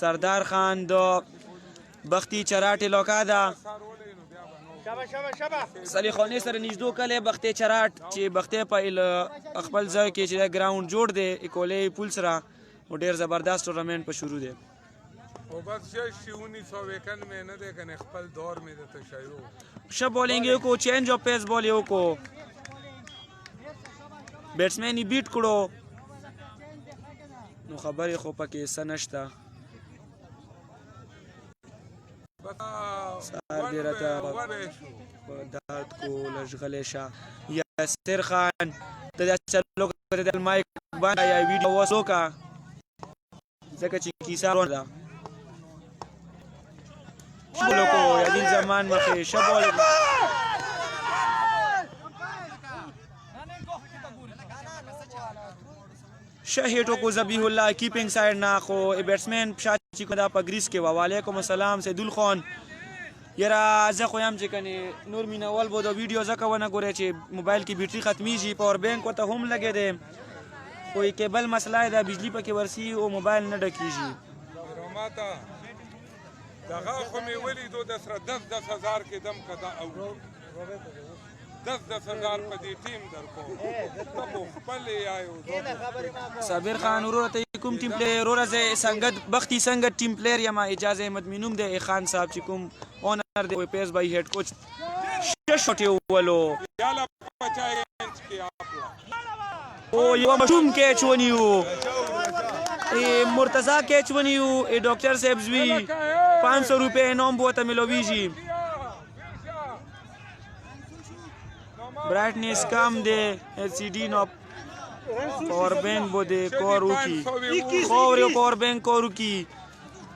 سردار خان د بختي چراټ علاقه ده صلیخانې سره نږدو کلی بختي چراټ چې بختي په خپل ځای کې چې ګراوند جوړ دی اکولې پول سره او ډېر زبردست ټورنمنټ په شروع دی
او بس 1991 में न देखने खपल दौर में तो शायरो
शब बॉलिंग को चेंज ऑफ पेस बॉल को बैट्समैन बीट करो नो खबर खो पके सनष्टा सार देरता بدات کو لشغلشا یاسر خان ته چلو د مایک باندې یا ویډیو وسوکا ځکه چې کیسه ورده شغل کو یادین زمان مخه شبول شهیدو کو ذبیح الله کیپینګ سایډ نه خو بیټسمن شاچی کو دا پګریس کې وعلیکم السلام سیدل خان یرا زه خو یم چې کني نور مینوال بو دا ویډیو زکه ونه ګورې چې موبایل کې بیټری ختمي شي پاور بانک ورته هم لګې دی کوئی کیبل مسله ده بجلی پکې ورسي او موبایل نه ډکیږي
رماته دغه خو مې ولیدو د سره 10,000 کې دم کدا او 10,000 په دې ټیم درکو ته خپل یایو
صابر خان وروره ته کوم ټیم پلیر وروره زه سنگت بختی سنگت ټیم پلیر یم اجازه احمد مینوم دی خان صاحب چې کوم اونر دی پیس بای هډ کوچ شوټ یو ولو
یالا 50 انچ کې اپلا
او یو مشوم کیچ ونیو مرتضی کیچ ونیو ډاکټر صاحب زوی 500 روپے انعام بوته ملویږي برائٹنس کم دے LCD نو پاور بینک بوده کورو کی خورو پاور بینک کورو کی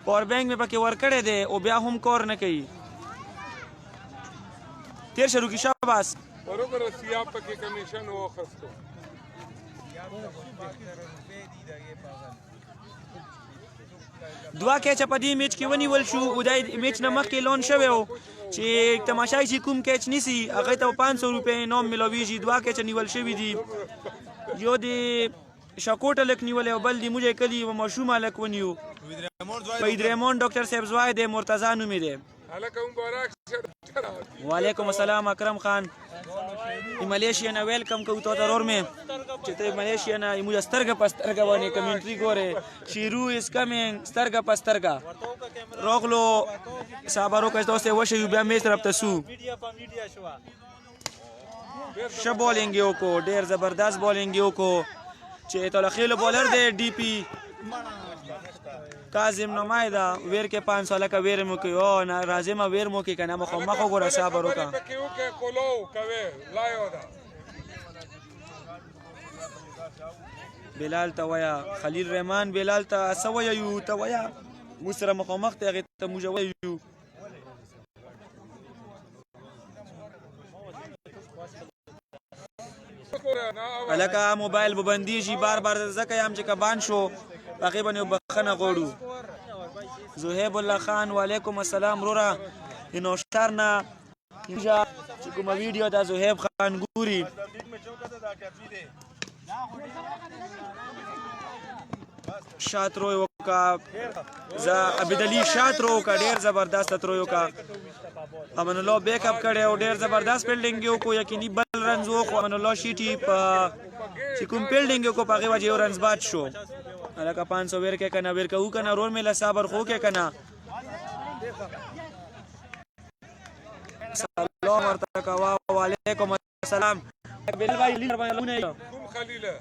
پاور بینک میں پکې ور کړه دے او بیا هم کور نه کوي تیر شروع کی شاباس
برابر سیاپ پکې کمیشن واخستو
دوا کیچ په دې میچ کې ونیول شو او د میچ نه مخکې لون شوی و چې تماشای چې کوم کیچ نیسی هغه ته 500 روپے انعام ملویږي دوا کیچ نیول شوی دی یو دی شاکوټ لک نیول او بل دی موږ کلی و مشوم الک ونیو پید ریمون ډاکټر صاحب زوای دی مرتضی نومې دی وعلیکم السلام اکرم خان ملیشیا نه ویلکم کو تو ضرور میں چې ته ملیشیا نه موږ سترګه پسترګه باندې کمنټري ګوره شیرو از کمینګ سترګه پسترګه روغلو صابرو کښ دوسته وشه یو بیا میز طرف ته سو ش بولینګ یو کو ډیر زبردست بولینګ یو کو چې تلخیل بولر دی ډی پی کاظم نمایدا ویر کې 500 لکه ویر مو کې او نه راځم ویر مو کې کنه مخ مخ وګوره صبر وکا بلال تویا خلیل رحمان بلال ته سویا یو تویا مسره مخ مخ ته ته موجوي یو الکه موبایل ببندي شي بار بار زکه یم چې کبان شو باقي باندې بخنه غوړو زهیب الله خان وعلیکم السلام رورا انو شارنا چې کوم ویډیو دا زهیب خان ګوري شاترو کا ز عبد علی شاترو کا ډیر زبردست ترو کا امن الله بیک اپ کړي او ډیر زبردست فیلډینګ یو کو یقیني بل رنز وو خو امن الله شیټي په چې کوم فیلډینګ یو کو پاغه وجه یو رنز باد شو الکه 500 ور کې کنه ور کو کنه رور مله صبر خو کې کنه سلام ورته وعلیکم السلام بل بھائی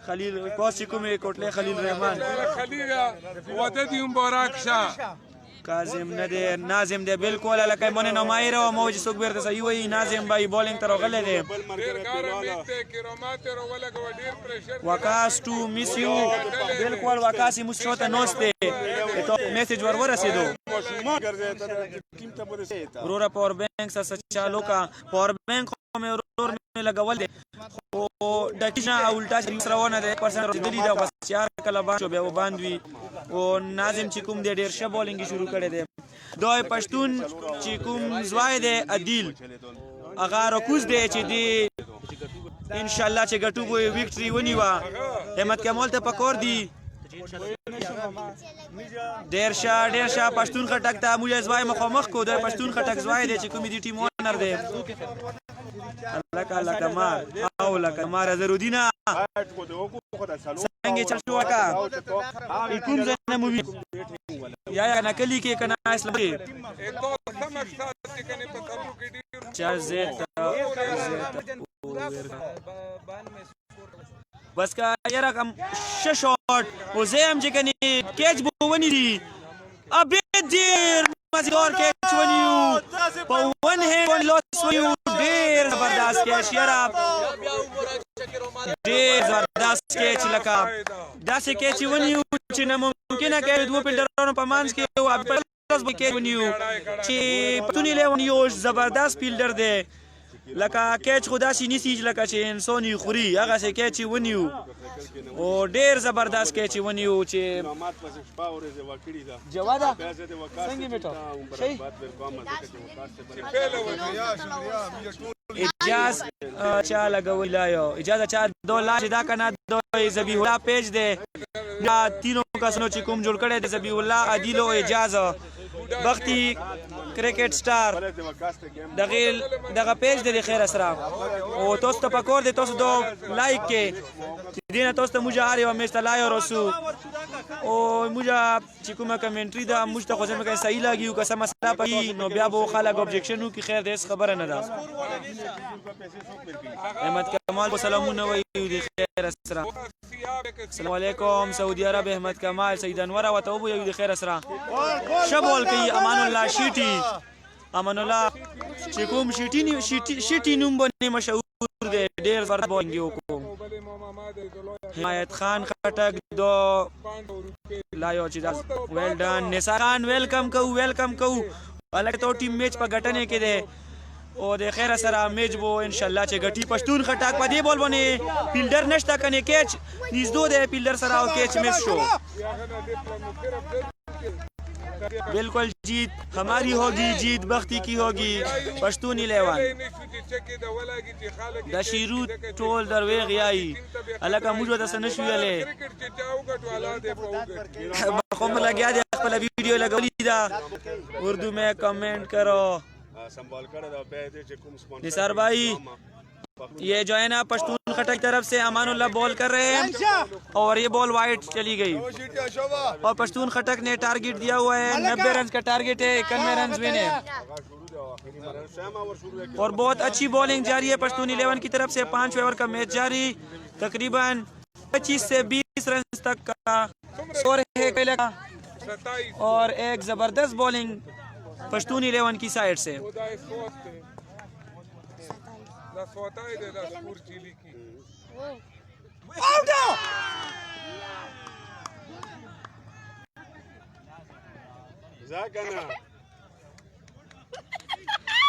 خلیل کوسی کومه کوټله خلیل رحمان
خلیل وددی مبارک شه
کاظم نه دی ناظم دی بالکل لکه مونږ نه مایر او موج سوق بیرته صحیح وای ناظم بھائی بولینګ تر غلې دی وکاس ټو میس یو بالکل وکاسی مشوته نوسته ته میسج ور ورسېدو ورور پاور بینک سره چالو کا پاور بینک مې ورور مې لګول دی خو ډکیشا الټا شریف روانه ده پرسنټ دلی دا بس 4 کله باندې به وباندوي او ناظم چې کوم د ډیر شه بولینګ شروع کړي دي دوی پښتون چې کوم زوای دی عادل اغه رکوز دی چې دی ان شاء الله چې ګټو وي وکټري ونیوا همت کمال ته پکور دی ډیر شه پښتون خټک ته موږ زوای مخامخ کو دوی پښتون خټک زوای دی چې کوم دی ټیم ونر دی الله کمار او لکه مار زرودینا څنګه چل شو کا کوم ځنه مووی یا نکلی کې کنا اسلام کې چا زیت بس کا یاره کم شوت او زم چې کني کېچ بو ونی دي ابي دیر مزور کېچ ونیو په ون هند لوس ویو ډیر زبردست کېچ یاره ډیر زبردست کېچ لکه داسې کېچ ونیو چې ناممکنه کې دوه فیلډرونو په منځ کې او پلس به کېچ ونیو چې پتونی له ونیو زبردست فیلډر دی لکه کېچ خدا شي نسی لکه چې انساني خوري هغه څه کېچ ونیو او ډیر زبردست کېچ ونیو چې جواده څنګه میټو شي اجاز چا لګوي لا یو اجازه چا دو لا چې دا کنه دو ذبیح الله پیج دی دا تینو کسانو چې کوم جوړ کړی دی ذبیح الله عادل او اجازه بختی کرکټ سٹار دغه پیج دی خیر سره او تاسو ته پکور دی تاسو دو لایک کې دینه تاسو ته موږ هر یو میچ ته لایو رسو او موږ چې کومه کمنټري ده موږ ته خو ځم کې صحیح لاګي او که څه مسله پي نو بیا به خلک اوبجیکشن وکړي خیر دې خبره نه ده احمد کمال سلامونه وایي د خیر سره السلام علیکم سعودي عرب احمد کمال سید انور او ته وایي د خیر سره شبول کوي امان الله شیټي امان الله چې کوم شیټي نوم باندې مشهور دی ډیر زبر بولنګ وکړو حمایت خان خټک دو لا یو چې دا ویل ډن نثار خان ویلکم کو الګ تو ټیم میچ په غټنه کې دی او د خیر سره میچ بو ان شاء الله چې غټي پښتون خټک په دې بول باندې فیلډر نشته کنه کیچ نږدې دی فیلډر سره او کیچ میس شو बिल्कुल जीत हमारी होगी जीत बख्ती की होगी पश्तूनी लेवान دا شیرو ټول درویغ یای الکه موږ د سنشویلې خو لګیا دی خپل ویډیو لګولې دا اردو میں کمنٹ کرو نثار بھائی یہ جو ہے نا پشتون خٹک طرف سے امان اللہ بال کر رہے ہیں اور یہ بال وائٹ چلی گئی اور پشتون خٹک نے ٹارگٹ دیا ہوا ہے 90 رنز کا ٹارگٹ ہے 91 رنز ون ہے اور بہت اچھی بولنگ جاری ہے پشتون 11 کی طرف سے 5 اوور کا میچ جاری تقریباً 25 سے 20 رنز تک کا سکور ہے اور ایک زبردست بولنگ پشتون 11 کی سائڈ سے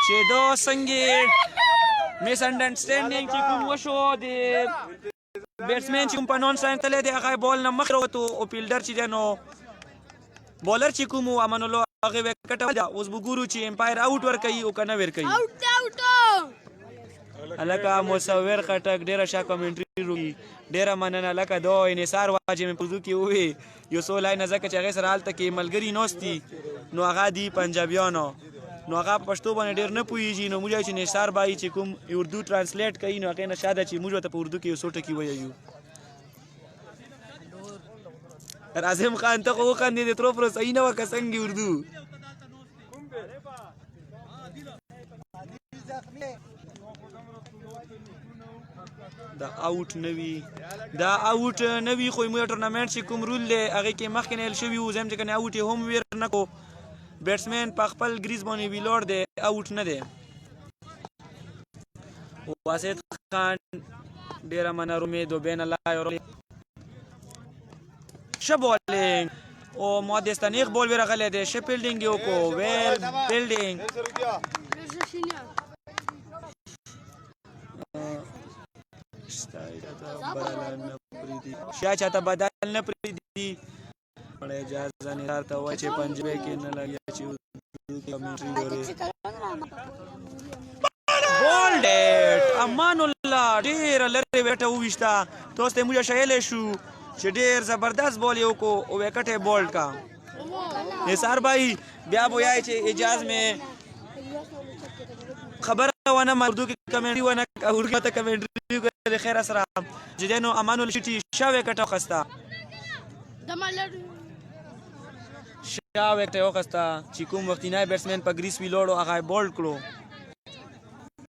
چې دو څنګه میس انډرسټینډینګ چې کوم وشو د بیټسمن چې کوم په نون ساين تللی دی هغه بال نه مخ راوتو او فیلډر چې دی نو بولر چې کوم امان الله هغه وکټ دا اوس وګورو چې امپایر اوټ ور کوي او کنه ور کوي الکه مصور خټک ډیره شا کمنټري روي ډیره مننه الکه دو انحصار واجب په پردو کې وي یو سو لاین ځکه چې هغه سره حالت کې ملګری نوستي نو هغه دی پنجابیانو نو هغه پښتو باندې ډیر نه پوهیږي نو موږ چې نثار بای چې کوم اردو ترانسلیټ کوي نو هغه نشاده چې موږ ته په اردو کې یو څه ټکی وایو اعظم خان ته خو خاندې د تر پر صحیح نه وکړ څنګه اردو دا آوټ نوی خو موږ ټورنمنت چې کوم رول دی هغه کې مخکې نه شوی و زم چې کنه آوټ هم ویر نه کو بیټسمن په خپل گریز باندې ویلور دی آوټ نه دی واسط خان ډیره منرو می دو بین الله یو شبولینګ او مودستانیخ بول ورغله دی شپیلډینګ یو کو ویل بیلډینګ شیا چاته بدل نه پریدي مړ اجازه نه راته و چې پنجبه کې نه لګیا چې کمنټري ګوري بولډ امان الله ډیر لری وټه وښتا توسته موږ شایلې شو چې ډیر زبردست بول یو کو او وکټه بولډ کا نثار بھائی بیا وایي چې اجازه میں خبر وانا مردو کې کمنټري وانا اورګه ته کمنټري د خیر سره جدينو امان الله شټي شاوې کټو خستا شاوې کټو خستا چې کوم وخت نه بیټسمن په گریس وی لوړو هغه بولډ کړو